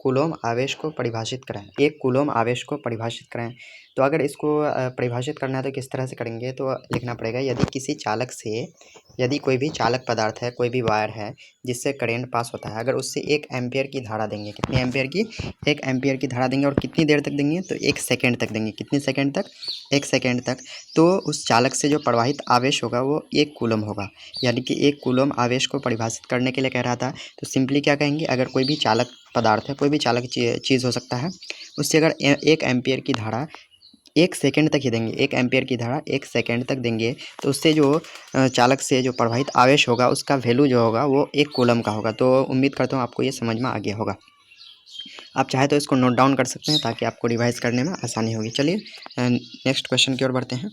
Coulomb आवेश को परिभाषित कराएं। एक कूलम आवेश को परिभाषित कराएं। तो अगर इसको परिभाषित करना है तो किस तरह से करेंगे, तो लिखना पड़ेगा यदि किसी चालक से, यदि कोई भी चालक पदार्थ है, कोई भी वायर है जिससे करंट पास होता है, अगर उससे 1 एम्पियर की धारा देंगे, कितनी एम्पियर की, 1 एम्पियर की धारा देंगे और कितनी देर तक देंगे, तो 1 सेकेंड तक देंगे। कितनी सेकेंड तक, 1 सेकेंड तक। तो उस चालक से जो प्रवाहित आवेश होगा वो 1 कूलम होगा। यानी कि 1 कूलम आवेश को परिभाषित करने के लिए कह रहा था। तो सिंपली क्या कहेंगे, अगर कोई भी चालक पदार्थ है, कोई भी चालक चीज़ हो सकता है, उससे अगर 1 एम्पियर की धारा 1 सेकेंड तक ही देंगे, 1 एम्पियर की धारा 1 सेकेंड तक देंगे, तो उससे जो चालक से जो प्रवाहित आवेश होगा उसका वैल्यू जो होगा वो 1 कूलम का होगा। तो उम्मीद करता हूँ आपको ये समझ में आ गया होगा। आप चाहे तो इसको नोट डाउन कर सकते हैं ताकि आपको रिवाइज करने में आसानी होगी। चलिए नेक्स्ट क्वेश्चन की ओर बढ़ते हैं।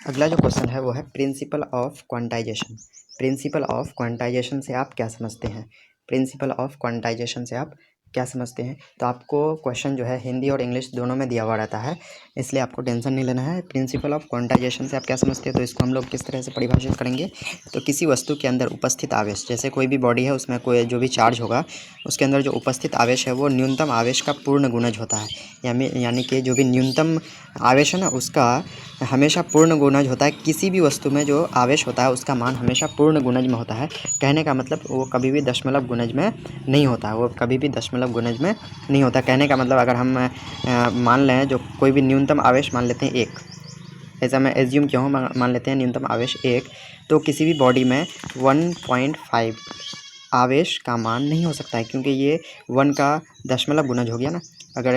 अगला जो क्वेश्चन है वो है principle of quantization. Principle of quantization से आप क्या समझते हैं? प्रिंसिपल ऑफ क्वांटाइजेशन से आप क्या समझते हैं? तो आपको क्वेश्चन जो है हिंदी और इंग्लिश दोनों में दिया हुआ रहता है, इसलिए आपको टेंशन नहीं लेना है। प्रिंसिपल ऑफ क्वांटाइजेशन से आप क्या समझते हैं, तो इसको हम लोग किस तरह से परिभाषित करेंगे, तो किसी वस्तु के अंदर उपस्थित आवेश, जैसे कोई भी बॉडी है उसमें कोई जो भी चार्ज होगा उसके अंदर जो उपस्थित आवेश है वो न्यूनतम आवेश का पूर्ण गुणज होता है। यानी कि जो भी न्यूनतम आवेश है ना उसका हमेशा पूर्ण गुणज होता है। किसी भी वस्तु में जो आवेश होता है उसका मान हमेशा पूर्ण गुणज में होता है। कहने का मतलब वो कभी भी दशमलव गुणज में नहीं होता है, वो कभी भी दशमलव गुणज में नहीं होता। कहने का मतलब अगर हम मान लें जो कोई भी न्यूनतम आवेश मान लेते हैं 1, ऐसा मैं एज्यूम क्यों हूँ, मान लेते हैं न्यूनतम आवेश 1, तो किसी भी बॉडी में 1.5 आवेश का मान नहीं हो सकता है, क्योंकि ये 1 का दशमलव गुणज हो गया ना। अगर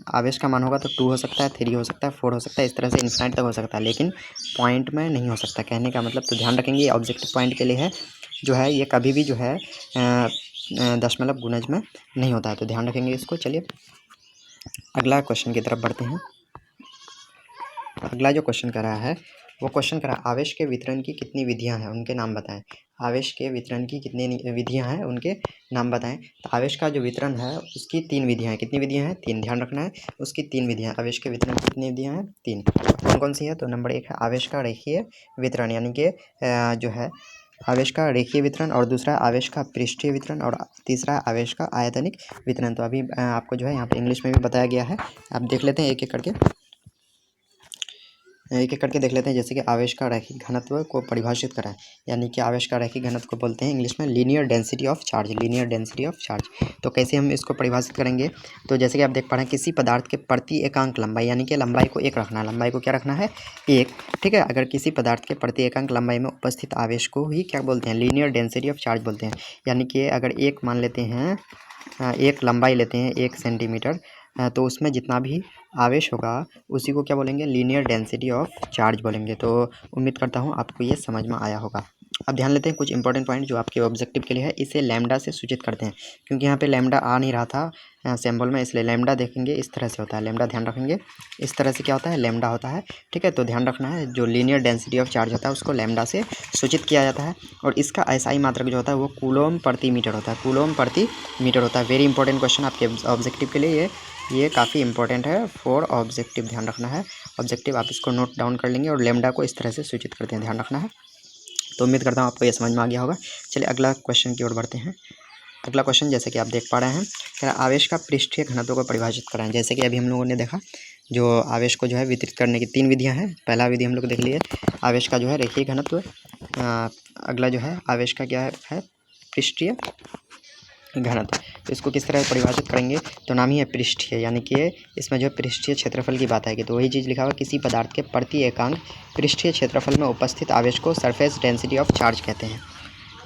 आवेश का मान होगा तो 2 हो सकता है, 3 हो सकता है, 4 हो सकता है, इस तरह से इन्फिनाइट तक हो सकता है, लेकिन पॉइंट में नहीं हो सकता। कहने का मतलब तो ध्यान रखेंगे ये ऑब्जेक्टिव पॉइंट के लिए है, जो है ये कभी भी जो है दशमलव गुणज में नहीं होता है, तो ध्यान रखेंगे इसको। चलिए अगला क्वेश्चन की तरफ बढ़ते हैं। अगला जो क्वेश्चन कर रहा है वो क्वेश्चन कर रहा है आवेश के वितरण की कितनी विधियां हैं, उनके नाम बताएं। आवेश के वितरण की कितनी विधियां हैं, उनके नाम बताएं। तो आवेश का जो वितरण है उसकी 3 विधियां हैं। कितनी विधियां हैं? 3, ध्यान रखना है। उसकी 3 विधियां, आवेश के वितरण की कितनी विधियां हैं? 3। कौन कौन सी है? तो नंबर 1 है आवेश का रेखीय वितरण, यानी कि जो है आवेश का रेखीय वितरण, और दूसरा आवेश का पृष्ठीय वितरण, और तीसरा आवेश का आयतनिक वितरण। तो अभी आपको जो है यहाँ पे इंग्लिश में भी बताया गया है, आप देख लेते हैं एक एक करके देख लेते हैं। जैसे कि आवेश का रैखिक घनत्व को परिभाषित करा है, यानी कि आवेश का रैखिक घनत्व को बोलते हैं इंग्लिश में linear density of charge, linear density of charge. तो कैसे हम इसको परिभाषित करेंगे, तो जैसे कि आप देख पा रहे हैं किसी पदार्थ के प्रति एकांक लंबाई, यानी कि लंबाई को 1 रखना है, लंबाई को क्या रखना है? 1, ठीक है। अगर किसी पदार्थ के प्रति एकांक लंबाई में उपस्थित आवेश को ही क्या बोलते हैं? लीनियर डेंसिटी ऑफ चार्ज बोलते हैं। यानी कि अगर 1 मान लेते हैं, 1 लंबाई लेते हैं 1 सेंटीमीटर, तो उसमें जितना भी आवेश होगा उसी को क्या बोलेंगे? लीनियर डेंसिटी ऑफ चार्ज बोलेंगे। तो उम्मीद करता हूँ आपको ये समझ में आया होगा। अब ध्यान लेते हैं कुछ इंपॉर्टेंट पॉइंट जो आपके ऑब्जेक्टिव के लिए है। इसे लैम्डा से सूचित करते हैं, क्योंकि यहाँ पे लैम्डा आ नहीं रहा था सिंबल में, इसलिए लैम्डा देखेंगे इस तरह से होता है। लैम्डा ध्यान रखेंगे इस तरह से क्या होता है? लैम्डा होता है, ठीक है। तो ध्यान रखना है जो लीनियर डेंसिटी ऑफ चार्ज होता है उसको लैम्डा से सूचित किया जाता है, और इसका एसआई मात्रक जो होता है वो कूलम प्रति मीटर होता है, कूलम प्रति मीटर होता है। वेरी इंपॉर्टेंट क्वेश्चन आपके ऑब्जेक्टिव के लिए, ये काफ़ी इंपॉर्टेंट है फॉर ऑब्जेक्टिव, ध्यान रखना है। ऑब्जेक्टिव आप इसको नोट डाउन कर लेंगे, और लैम्डा को इस तरह से सूचित करते हैं, ध्यान रखना है। तो उम्मीद करता हूँ आपको ये समझ में आ गया होगा। चलिए अगला क्वेश्चन की ओर बढ़ते हैं। अगला क्वेश्चन जैसे कि आप देख पा रहे हैं, क्या आवेश का पृष्ठीय घनत्व को परिभाषित कराएं। जैसे कि अभी हम लोगों ने देखा जो आवेश को जो है वितरित करने की 3 विधियां हैं। पहला विधि हम लोग देख लिए आवेश का जो है रेखीय घनत्व, अगला जो है आवेश का क्या है? पृष्ठीय घनत्व। तो इसको किस तरह परिभाषित करेंगे, तो नाम ही है पृष्ठीय, यानी कि इसमें जो पृष्ठीय क्षेत्रफल की बात आएगी, तो वही चीज़ लिखा हुआ किसी पदार्थ के प्रति एकांक पृष्ठीय क्षेत्रफल में उपस्थित आवेश को सरफेस डेंसिटी ऑफ चार्ज कहते हैं।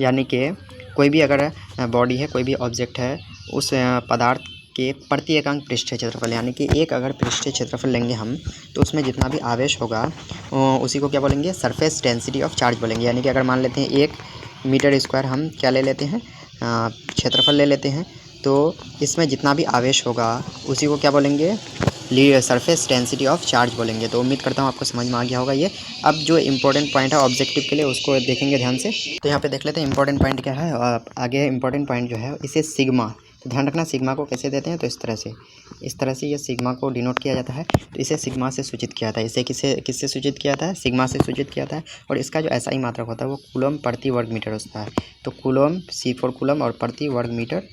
यानी कि कोई भी अगर बॉडी है, कोई भी ऑब्जेक्ट है, उस पदार्थ के प्रति एकांक पृष्ठीय क्षेत्रफल, यानी कि एक अगर पृष्ठीय क्षेत्रफल लेंगे हम, तो उसमें जितना भी आवेश होगा उसी को क्या बोलेंगे? सरफेस डेंसिटी ऑफ चार्ज बोलेंगे। यानी कि अगर मान लेते हैं 1 मीटर स्क्वायर हम क्या ले लेते हैं? क्षेत्रफल ले लेते हैं, तो इसमें जितना भी आवेश होगा उसी को क्या बोलेंगे? सरफेस डेंसिटी ऑफ चार्ज बोलेंगे। तो उम्मीद करता हूँ आपको समझ में आ गया होगा ये। अब जो इंपॉर्टेंट पॉइंट है ऑब्जेक्टिव के लिए उसको देखेंगे ध्यान से। तो यहाँ पे देख लेते हैं इंपॉर्टेंट पॉइंट क्या है। आगे इंपॉर्टेंट पॉइंट जो है इसे सिग्मा, तो ध्यान रखना सिग्मा को कैसे देते हैं, तो इस तरह से ये सिग्मा को डिनोट किया जाता है। तो इसे सिग्मा से सूचित किया जाता है। इसे किससे सूचित किया जाता है, सिग्मा से सूचित किया जाता है। और इसका जो SI मात्रक होता है वो कूलम प्रति वर्ग मीटर होता है। तो कूलम C4 कूलम और प्रति वर्ग मीटर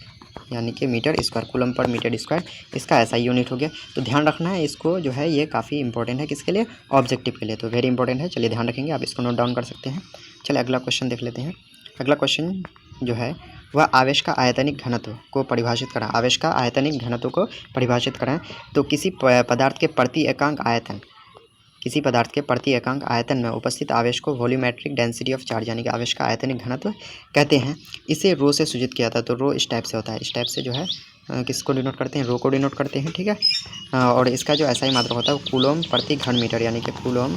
यानी कि मीटर स्क्वायर, कूलम पर मीटर स्क्वायर इसका SI यूनिट हो गया। तो ध्यान रखना है इसको जो है, ये काफ़ी इंपॉर्टेंट है किसके लिए, ऑब्जेक्टिव के लिए। तो वेरी इंपॉर्टेंट है, चलिए ध्यान रखेंगे, आप इसको नोट डाउन कर सकते हैं। चलिए अगला क्वेश्चन देख लेते हैं। अगला क्वेश्चन जो है वह आवेश का आयतनिक घनत्व को परिभाषित करें। आवेश का आयतनिक घनत्व को परिभाषित करें। तो किसी पदार्थ के प्रति एकांक आयतन, किसी पदार्थ के प्रति एकांक आयतन में उपस्थित आवेश को वॉल्यूमेट्रिक डेंसिटी ऑफ चार्ज यानी कि आवेश का आयतनिक घनत्व कहते हैं। इसे रो से सूचित किया था। तो रो इस टाइप से होता है, इस टाइप से जो है किसको डिनोट करते हैं, रो को डिनोट करते हैं, ठीक है। और इसका जो SI मात्रक होता है वो कूलम प्रति घन मीटर यानी कि कूलम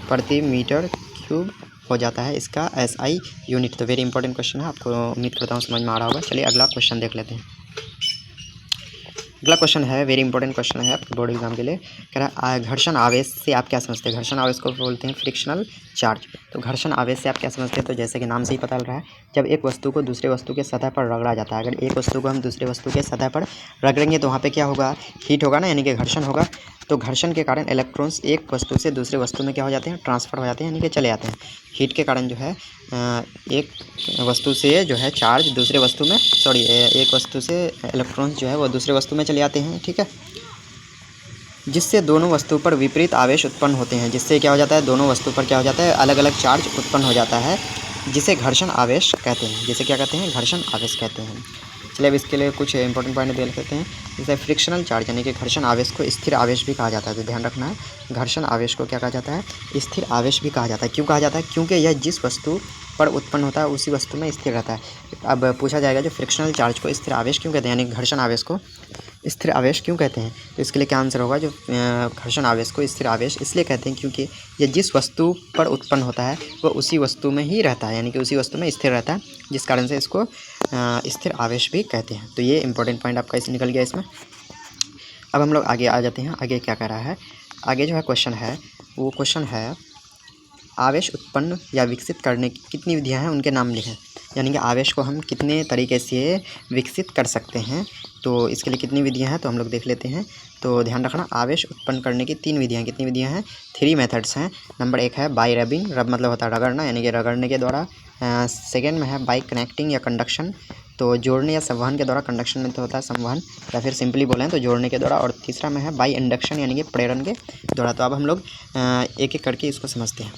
प्रति मीटर क्यूब हो जाता है इसका SI यूनिट। तो वेरी इंपॉर्टेंट क्वेश्चन है, आपको उम्मीद करता हूँ समझ में आ रहा होगा। चलिए अगला क्वेश्चन देख लेते हैं। अगला क्वेश्चन है, वेरी इंपॉर्टेंट क्वेश्चन है आपके बोर्ड एग्जाम के लिए। कह रहा है घर्षण आवेश से आप क्या समझते हैं। घर्षण आवेश को बोलते हैं फ्रिक्शनल चार्ज। तो घर्षण आवेश से आप क्या समझते हैं, तो जैसे कि नाम से ही पता लग रहा है, जब एक वस्तु को दूसरे वस्तु के सतह पर रगड़ा जाता है। अगर एक वस्तु को हम दूसरे वस्तु के सतह पर रगड़ेंगे तो वहाँ पे क्या होगा, हीट होगा ना, यानी कि घर्षण होगा। तो घर्षण के कारण इलेक्ट्रॉन्स एक वस्तु से दूसरे वस्तु में क्या हो जाते हैं, ट्रांसफ़र हो जाते हैं, यानी कि चले जाते हैं। हीट के कारण जो है एक वस्तु से जो है चार्ज दूसरे वस्तु में, एक वस्तु से इलेक्ट्रॉन्स जो है वो दूसरे वस्तु में चले जाते हैं, ठीक है। जिससे दोनों वस्तु पर विपरीत आवेश उत्पन्न होते हैं। जिससे क्या हो जाता है, दोनों वस्तु पर क्या हो जाता है, अलग अलग चार्ज उत्पन्न हो जाता है, जिसे घर्षण आवेश कहते हैं। जिसे क्या कहते हैं, घर्षण आवेश कहते हैं। चलिए अब इसके लिए कुछ इंपॉर्टेंट पॉइंट देख लेते हैं। जैसे फ्रिक्शनल चार्ज यानी कि घर्षण आवेश को स्थिर आवेश भी कहा जाता है। तो ध्यान रखना है, घर्षण आवेश को क्या कहा जाता है, स्थिर आवेश भी कहा जाता है। क्यों कहा जाता है, क्योंकि यह जिस वस्तु पर उत्पन्न होता है उसी वस्तु में स्थिर रहता है। अब पूछा जाएगा जो फ्रिक्शनल चार्ज को स्थिर आवेश क्यों कहते हैं, यानी घर्षण आवेश को स्थिर आवेश क्यों कहते हैं। तो इसके लिए क्या आंसर होगा, जो घर्षण आवेश को स्थिर आवेश इसलिए कहते हैं क्योंकि यह जिस वस्तु पर उत्पन्न होता है वह उसी वस्तु में ही रहता है, यानी कि उसी वस्तु में स्थिर रहता है, जिस कारण से इसको स्थिर आवेश भी कहते हैं। तो ये इंपॉर्टेंट पॉइंट आपका इस निकल गया इसमें। अब हम लोग आगे आ जाते हैं। आगे क्या कह रहा है, आगे जो है क्वेश्चन है वो क्वेश्चन है आवेश उत्पन्न या विकसित करने की कितनी विधियां हैं, उनके नाम लिखें। यानी कि आवेश को हम कितने तरीके से विकसित कर सकते हैं, तो इसके लिए कितनी विधियां हैं तो हम लोग देख लेते हैं। तो ध्यान रखना, आवेश उत्पन्न करने की 3 विधियां, कितनी विधियां हैं, 3 मेथड्स हैं। नंबर 1 है बाई रबिंग, रब मतलब होता है रगड़ना, यानी कि रगड़ने के द्वारा। सेकेंड में है बाई कनेक्टिंग या कंडक्शन, तो जोड़ने या संवहन के द्वारा। कंडक्शन में तो होता है संवहन, या फिर सिंपली बोलें तो जोड़ने के द्वारा। और तीसरा में है बाई इंडक्शन यानी कि प्रेरण के द्वारा। तो अब हम लोग एक एक करके इसको समझते हैं।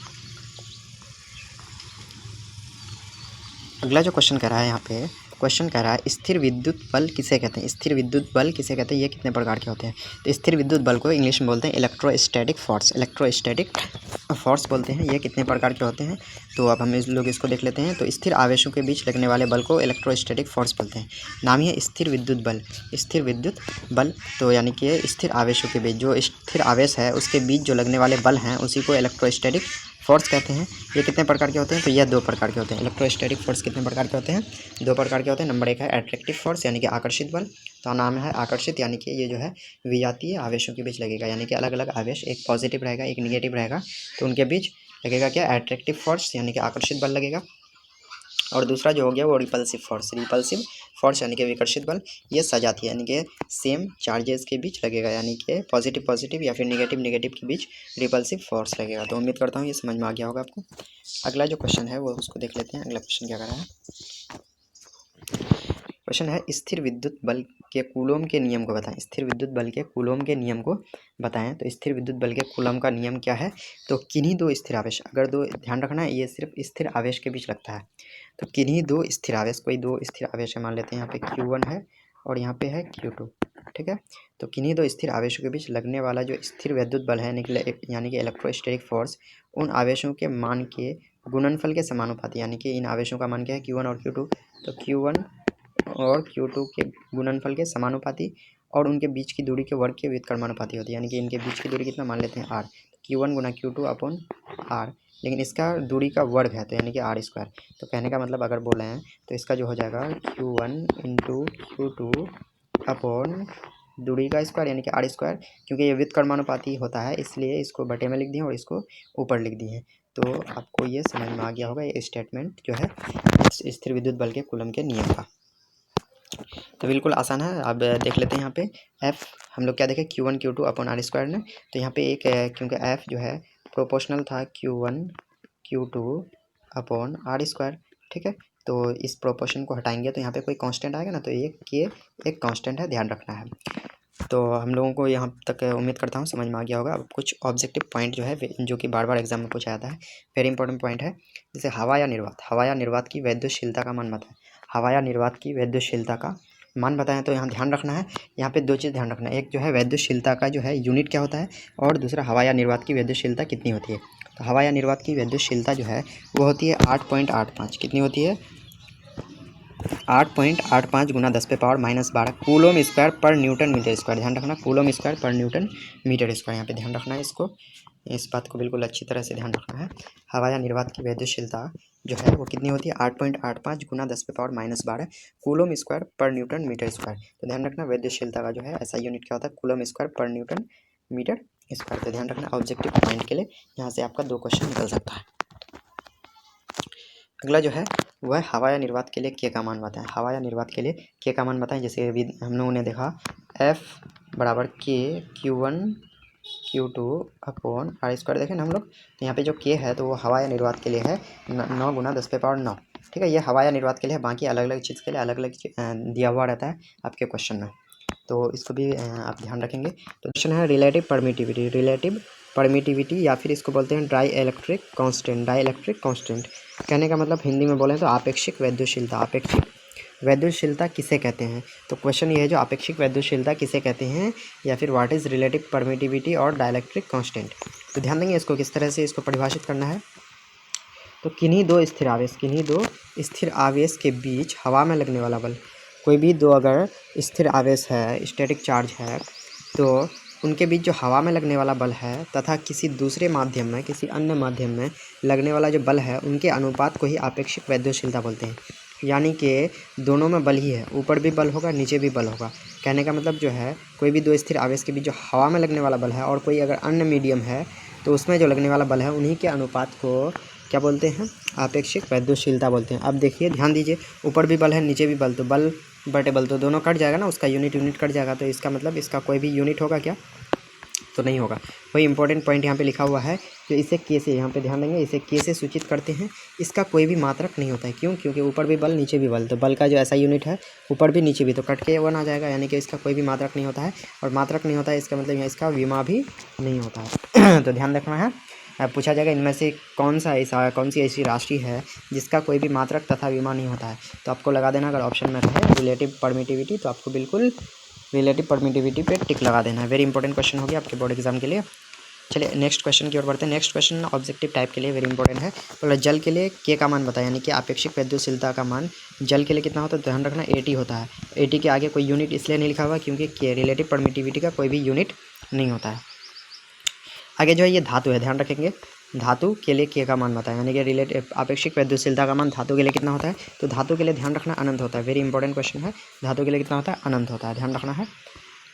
अगला जो क्वेश्चन कह रहा है यहाँ पे, क्वेश्चन कह रहा है स्थिर विद्युत बल किसे कहते हैं। स्थिर विद्युत बल किसे कहते हैं, ये कितने प्रकार के होते हैं। तो स्थिर विद्युत बल को इंग्लिश में बोलते हैं इलेक्ट्रोस्टैटिक फोर्स, इलेक्ट्रोस्टैटिक फोर्स बोलते हैं। ये कितने प्रकार के होते हैं, तो अब हम इस लोग इसको देख लेते हैं। तो स्थिर आवेशों के बीच लगने वाले बल को इलेक्ट्रोस्टैटिक फोर्स बोलते हैं। नाम ही है स्थिर विद्युत बल, स्थिर विद्युत बल। तो यानी कि स्थिर आवेशों के बीच, जो स्थिर आवेश है उसके बीच जो लगने वाले बल हैं उसी को इलेक्ट्रोस्टैटिक फोर्स कहते हैं। ये कितने प्रकार के होते हैं, तो यह 2 प्रकार के होते हैं। इलेक्ट्रोस्टैटिक फोर्स कितने प्रकार के होते हैं, 2 प्रकार के होते हैं। नंबर 1 है अट्रैक्टिव फोर्स यानी कि आकर्षित बल। तो नाम है आकर्षित, यानी कि ये जो है विजातीय आवेशों के बीच लगेगा, यानी कि अलग अलग आवेश, एक पॉजिटिव रहेगा एक निगेटिव रहेगा, तो उनके बीच लगेगा क्या, अट्रैक्टिव फोर्स यानी कि आकर्षित बल लगेगा। और दूसरा जो हो गया वो रिपल्सिव फोर्स यानी कि विकर्षित बल। ये सजातीय यानी कि सेम चार्जेस के बीच लगेगा, यानी कि पॉजिटिव या फिर निगेटिव के बीच रिपल्सिव फोर्स लगेगा। तो उम्मीद करता हूँ ये समझ में आ गया होगा आपको। अगला जो क्वेश्चन है वो उसको देख लेते हैं। अगला क्वेश्चन क्या कर रहा है, क्वेश्चन है स्थिर विद्युत बल के कूलोम के नियम को बताएं। स्थिर विद्युत बल के कूलोम के नियम को बताएं। तो स्थिर विद्युत बल के कूलोम का नियम क्या है, तो किन्हीं 2 स्थिर आवेश, अगर 2, ध्यान रखना है ये सिर्फ स्थिर आवेश के बीच लगता है। तो किन्हीं 2 स्थिर आवेश, कोई 2 स्थिर आवेश है, मान लेते हैं यहाँ पे Q1 है और यहाँ पे है Q2, ठीक है। तो किन्हीं 2 स्थिर आवेशों के बीच लगने वाला जो स्थिर विद्युत बल है यानी कि इलेक्ट्रोस्टैटिक फोर्स, उन आवेशों के मान के गुणनफल के समानुपाती, यानी कि इन आवेशों का मान क्या है, Q1 और Q2। तो Q1 और Q2 के गुणनफल के समानुपाती और उनके बीच की दूरी के वर्ग के व्युत्क्रमानुपाती होती है, यानी कि इनके बीच की दूरी कितना मान लेते हैं R, Q1 गुना Q2 अपॉन R, लेकिन इसका दूरी का वर्ग है तो यानी कि R²। तो कहने का मतलब अगर बोले हैं तो इसका जो हो जाएगा Q1 इंटू Q2 अपॉन दूरी का स्क्वायर यानी कि R², क्योंकि ये व्युत्क्रमानुपाती होता है इसलिए इसको बटे में लिख दिए और इसको ऊपर लिख दिए। तो आपको ये समझ में आ गया होगा ये स्टेटमेंट जो है स्थिर विद्युत बल के कूलम के नियम का। तो बिल्कुल आसान है। अब देख लेते हैं यहाँ पे एफ हम लोग क्या देखें Q1 Q2 upon R square ने। तो यहाँ पे एक क्योंकि एफ जो है प्रोपोर्शनल था Q1 Q2 upon R square, ठीक है। तो इस प्रोपोर्शन को हटाएंगे तो यहाँ पे कोई कांस्टेंट आएगा ना, तो ये के एक कांस्टेंट है, ध्यान रखना है। तो हम लोगों को यहाँ तक उम्मीद करता हूँ समझ में आ गया होगा। अब कुछ ऑब्जेक्टिव पॉइंट जो है जो कि बार बार एग्जाम में पूछा जाता है, वेरी इंपॉर्टेंट पॉइंट है। जैसे हवा या निर्वात की वैद्युशीलता का मान बताएं। हवा या निर्वात की वैद्युशीलता का मान बताएं तो यहाँ ध्यान रखना है, यहाँ पे दो चीज़ ध्यान रखना है। एक जो है वैद्युशीलता का जो है यूनिट क्या होता है, और दूसरा हवा या निर्वात की वैद्युशीलता कितनी होती है। तो हवा या निर्वात की वैद्युशीलता जो है वो होती है 8.85। कितनी होती है? 8.85 गुना 10⁻⁻12 कूलोम स्क्वायर पर न्यूटन मीटर स्क्वायर। ध्यान रखना, कूलोम स्क्वायर पर न्यूटन मीटर स्क्वायर, यहाँ पे ध्यान रखना है इसको, इस बात को बिल्कुल अच्छी तरह से ध्यान रखना है। हवा या निर्वात की वैद्युशीलता जो है वो कितनी होती है? 8.85 गुना 10⁻⁻12 कूलोम स्क्वायर पर न्यूटन मीटर स्क्वायर। तो ध्यान रखना वैद्युशीलता का जो है ऐसा यूनिट क्या होता है, कूलोम स्क्वायर पर न्यूटन मीटर स्क्वायर। तो ध्यान रखना ऑब्जेक्टिव पॉइंट के लिए यहाँ से आपका 2 क्वेश्चन निकल सकता है। अगला जो है वह हवा या निर्वात के लिए के का मान बताएं। हवा या निर्वात के लिए के का मान बताएं। जैसे अभी हम लोगों ने देखा F बराबर के Q1 Q2 upon R square देखें ना हम लोग। तो यहाँ पे जो के है तो वो हवा या निर्वात के लिए है 9 गुना 10⁻9, ठीक है। ये हवा या निर्वात के लिए है, बाकी अलग अलग चीज़ के लिए अलग अलग दिया हुआ रहता है आपके क्वेश्चन में, तो इसको भी आप ध्यान रखेंगे। तो क्वेश्चन है रिलेटिव परमिटिविटी या फिर इसको बोलते हैं डाई इलेक्ट्रिक कांस्टेंट। कहने का मतलब हिंदी में बोलें तो आपेक्षिक वैद्युशीलता किसे कहते हैं। तो क्वेश्चन ये है जो आपेक्षिक वैद्युशीलता किसे कहते हैं, या फिर व्हाट इज़ रिलेटिव परमिटिविटी और डाइलेक्ट्रिक कांस्टेंट। तो ध्यान देंगे इसको किस तरह से इसको परिभाषित करना है। तो किन्हीं दो स्थिर आवेश के बीच हवा में लगने वाला बल, कोई भी दो अगर स्थिर आवेश है, स्टैटिक चार्ज है, तो उनके बीच जो हवा में लगने वाला बल है तथा किसी अन्य माध्यम में लगने वाला जो बल है, उनके अनुपात को ही आपेक्षिक वैद्युशीलता बोलते हैं। यानी कि दोनों में बल ही है, ऊपर भी बल होगा नीचे भी बल होगा। कहने का मतलब जो है कोई भी दो स्थिर आवेश के बीच जो हवा में लगने वाला बल है और कोई अगर अन्य मीडियम है तो उसमें जो लगने वाला बल है, उन्हीं के अनुपात को क्या बोलते हैं? आपेक्षिक वैद्युशीलता बोलते हैं। अब देखिए ध्यान दीजिए, ऊपर भी बल है नीचे भी बल, तो बल बटे बल तो दोनों कट जाएगा ना, उसका यूनिट कट जाएगा। तो इसका मतलब इसका कोई भी यूनिट होगा क्या? तो नहीं होगा। वही इंपॉर्टेंट पॉइंट यहाँ पे लिखा हुआ है जो इसे के से, यहाँ पे ध्यान देंगे, इसे के से सूचित करते हैं। इसका कोई भी मात्रक नहीं होता है। क्यों? क्योंकि ऊपर भी बल नीचे भी बल, तो बल का जो ऐसा यूनिट है ऊपर भी नीचे भी, तो कट के वन आ जाएगा, यानी कि इसका कोई भी मात्रक नहीं होता है। और मात्रक नहीं होता है इसका मतलब यहाँ इसका विमा भी नहीं होता है। तो ध्यान रखना है। पूछा जाएगा इनमें से कौन सी ऐसी राशि है जिसका कोई भी मात्रक तथा विमा नहीं होता है। तो आपको लगा देना, अगर ऑप्शन में रहे रिलेटिव परमिटिविटी तो आपको बिल्कुल रिलेटिव परमिटिविटी पे टिक लगा देना है। वेरी इंपॉर्टेंट क्वेश्चन हो गया आपके बोर्ड एग्जाम के लिए। चलिए नेक्स्ट क्वेश्चन की ओर बढ़ते हैं। नेक्स्ट क्वेश्चन ऑब्जेक्टिव टाइप के लिए वेरी इंपॉर्टेंट है। तो जल के लिए के का मान बताया, यानी कि आपेक्षिक वैद्युशीलता का मान जल के लिए कितना होता है? ध्यान रखना 80 होता है। 80 के आगे कोई यूनिट इसलिए नहीं लिखा हुआ क्योंकि के रिलेटिव परमिटिविटी का कोई भी यूनिट नहीं होता है। आगे जो है ये धातु है, ध्यान रखेंगे। धातु के लिए के का मान बताएं, यानी कि रिलेटिव आपेक्षिक वैद्युशीलता का मान धातु के लिए कितना होता है? तो धातु के लिए ध्यान रखना अनंत होता है। वेरी इंपॉर्टेंट क्वेश्चन है। धातु के लिए कितना होता है? अनंत होता है, ध्यान रखना है।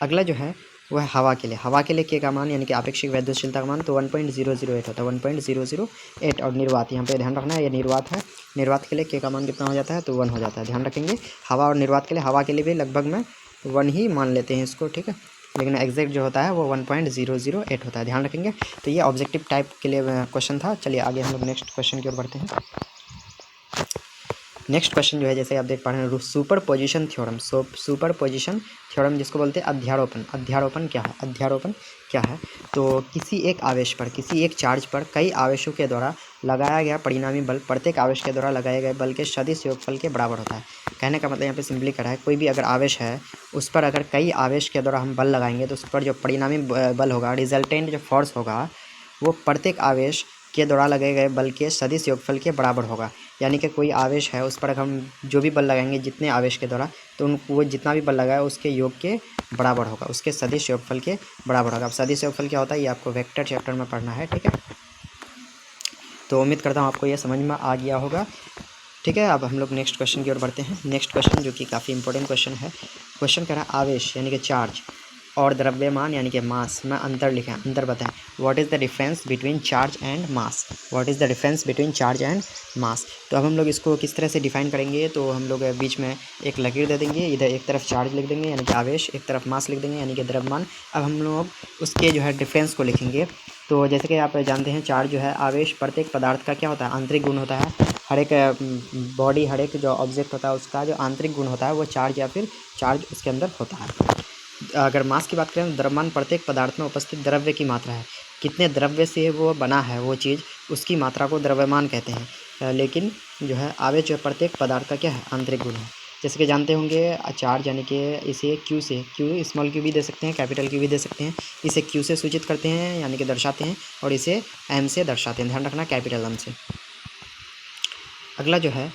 अगला जो है वह हवा के लिए के का मान, यानी कि आपेक्षिक वैद्युशीलता का मान तो 1.008 होता है, 1.008। और निर्वात, यहाँ पे ध्यान रखना है ये निर्वात है। निर्वात के लिए के का मान कितना हो जाता है? तो 1 हो जाता है, ध्यान रखेंगे। हवा और निर्वात के लिए, हवा के लिए भी लगभग में 1 ही मान लेते हैं इसको, ठीक है, लेकिन एग्जैक्ट जो होता है वो 1.008 होता है, ध्यान रखेंगे। तो ये ऑब्जेक्टिव टाइप के लिए क्वेश्चन था। चलिए आगे हम लोग नेक्स्ट क्वेश्चन की ओर बढ़ते हैं। नेक्स्ट क्वेश्चन जो है जैसे आप देख पा रहे हैं सुपर पोजिशन थ्योरम जिसको बोलते हैं अध्यारोपण क्या है? तो किसी एक आवेश पर, किसी एक चार्ज पर कई आवेशों के द्वारा लगाया गया परिणामी बल प्रत्येक आवेश के द्वारा लगाए गए बल के सदिश योगफल के बराबर होता है। कहने का मतलब यहाँ पे सिंपली करा है, कोई भी अगर आवेश है उस पर अगर कई आवेश के द्वारा हम बल लगाएंगे तो उस पर जो परिणामी बल होगा, रिजल्टेंट जो फोर्स होगा, वो प्रत्येक आवेश के द्वारा लगाए गए बल के सदिश योगफल के बराबर होगा। यानी कि कोई आवेश है उस पर हम जो भी बल लगाएंगे जितने आवेश के द्वारा, तो वो जितना भी बल लगाया उसके योग के बराबर होगा, उसके सदिश योगफल के बराबर होगा। अब सदिश योगफल क्या होता है ये आपको वेक्टर चैप्टर में पढ़ना है, ठीक है। तो उम्मीद करता हूँ आपको ये समझ में आ गया होगा, ठीक है। अब हम लोग नेक्स्ट क्वेश्चन की ओर बढ़ते हैं। नेक्स्ट क्वेश्चन जो कि काफ़ी इंपॉर्टेंट क्वेश्चन है। क्वेश्चन कह रहा है आवेश यानी कि चार्ज और द्रव्यमान यानी कि मास में अंतर लिखें, अंतर बताएं। What is the difference between charge and mass, what is the difference between charge and mass. तो अब हम लोग इसको किस तरह से डिफाइन करेंगे, तो हम लोग बीच में एक लकीर दे देंगे, इधर एक तरफ चार्ज लिख देंगे यानी कि आवेश, एक तरफ मास लिख देंगे यानी कि द्रव्यमान। अब हम लोग उसके जो है डिफरेंस को लिखेंगे। तो जैसे कि आप जानते हैं चार्ज जो है आवेश प्रत्येक पदार्थ का क्या होता है, आंतरिक गुण होता है। हर एक बॉडी, हर एक जो ऑब्जेक्ट होता है उसका जो आंतरिक गुण होता है वो चार्ज या फिर चार्ज उसके अंदर होता है। अगर मास की बात करें तो द्रव्यमान प्रत्येक पदार्थ में उपस्थित द्रव्य की मात्रा है, कितने द्रव्य से वो बना है वो चीज़, उसकी मात्रा को द्रव्यमान कहते हैं। लेकिन जो है आवेश जो प्रत्येक पदार्थ का क्या है, आंतरिक गुण है। जैसे कि जानते होंगे चार्ज यानी कि इसे क्यू से, क्यू स्मॉल क्यू भी दे सकते हैं, कैपिटल क्यू भी दे सकते हैं। इसे क्यू से सूचित करते हैं यानी कि दर्शाते हैं, और इसे एम से दर्शाते हैं, ध्यान रखना कैपिटल एम से। अगला जो है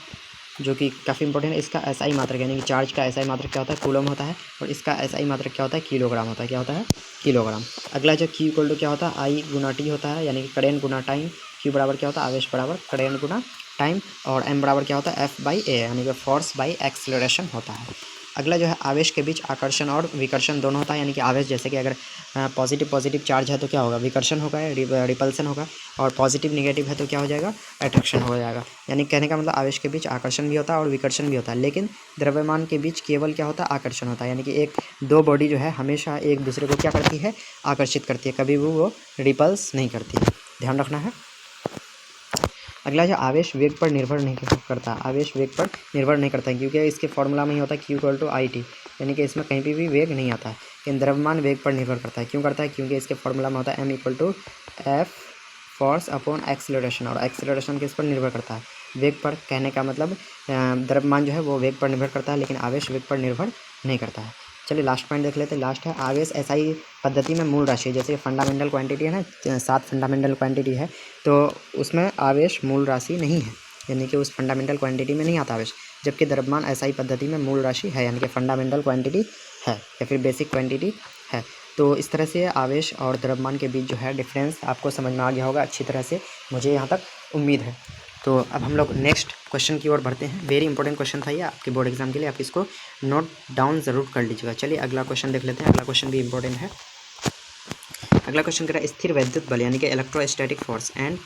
जो कि काफ़ी इंपॉर्टेंट है, इसका एसआई मात्रक यानी कि चार्ज का एसआई मात्रक क्या होता है, कूलम होता है, और इसका एसआई मात्रक क्या होता है, किलोग्राम होता है। क्या होता है, किलोग्राम। अगला जो क्यू इक्वल टू क्या होता है, आई गुना टी होता है यानी कि करेंट गुना टाइम। क्यू बराबर क्या होता है, आवेश बराबर करेंट गुना टाइम, और एम बराबर क्या होता है, एफ बाई ए यानी कि फोर्स बाई एक्सेलरेशन होता है। अगला जो है आवेश के बीच आकर्षण और विकर्षण दोनों होता है, यानी कि आवेश जैसे कि अगर पॉजिटिव चार्ज है तो क्या होगा, विकर्षण होगा, रिपल्सन होगा, और पॉजिटिव निगेटिव है तो क्या हो जाएगा, अट्रैक्शन हो जाएगा। यानी कहने का मतलब आवेश के बीच आकर्षण भी होता है और विकर्षण भी होता है, लेकिन द्रव्यमान के बीच केवल क्या होता है, आकर्षण होता है। यानी कि दो बॉडी जो है हमेशा एक दूसरे को क्या करती है, आकर्षित करती है, कभी वो रिपल्स नहीं करती है, ध्यान रखना है। अगला जो आवेश वेग पर निर्भर नहीं करता, आवेश वेग पर निर्भर नहीं करता है, क्योंकि इसके फॉर्मूला में ही होता है Q equal to I T, यानी कि इसमें कहीं भी वेग नहीं आता है। लेकिन द्रव्यमान वेग पर निर्भर करता है, क्यों करता है, क्योंकि इसके फॉर्मूला में होता है M equal to F force upon acceleration, और एक्सेलरेशन किस पर निर्भर करता है, वेग पर। कहने का मतलब द्रव्यमान जो है वो वेग पर निर्भर करता है, लेकिन आवेश वेग पर निर्भर नहीं करता है। चलिए लास्ट पॉइंट देख लेते हैं। लास्ट है आवेश एसआई पद्धति में मूल राशि, जैसे फंडामेंटल क्वांटिटी है ना, 7 फंडामेंटल क्वांटिटी है, तो उसमें आवेश मूल राशि नहीं है, यानी कि उस फंडामेंटल क्वांटिटी में नहीं आता आवेश, जबकि द्रव्यमान एसआई पद्धति में मूल राशि है, यानी कि फंडामेंटल क्वांटिटी है या फिर बेसिक क्वांटिटी है। तो इस तरह से आवेश और द्रव्यमान के बीच जो है डिफरेंस आपको समझ में आ गया होगा अच्छी तरह से, मुझे यहाँ तक उम्मीद है। तो अब हम लोग नेक्स्ट क्वेश्चन की ओर बढ़ते हैं। वेरी इंपॉर्टेंट क्वेश्चन था ये आपके बोर्ड एग्जाम के लिए, आप इसको नोट डाउन ज़रूर कर लीजिएगा। चलिए अगला क्वेश्चन देख लेते हैं। अगला क्वेश्चन भी इंपॉर्टेंट है। अगला क्वेश्चन कह रहा है स्थिर वैद्युत बल यानी कि इलेक्ट्रोस्टैटिक फोर्स एंड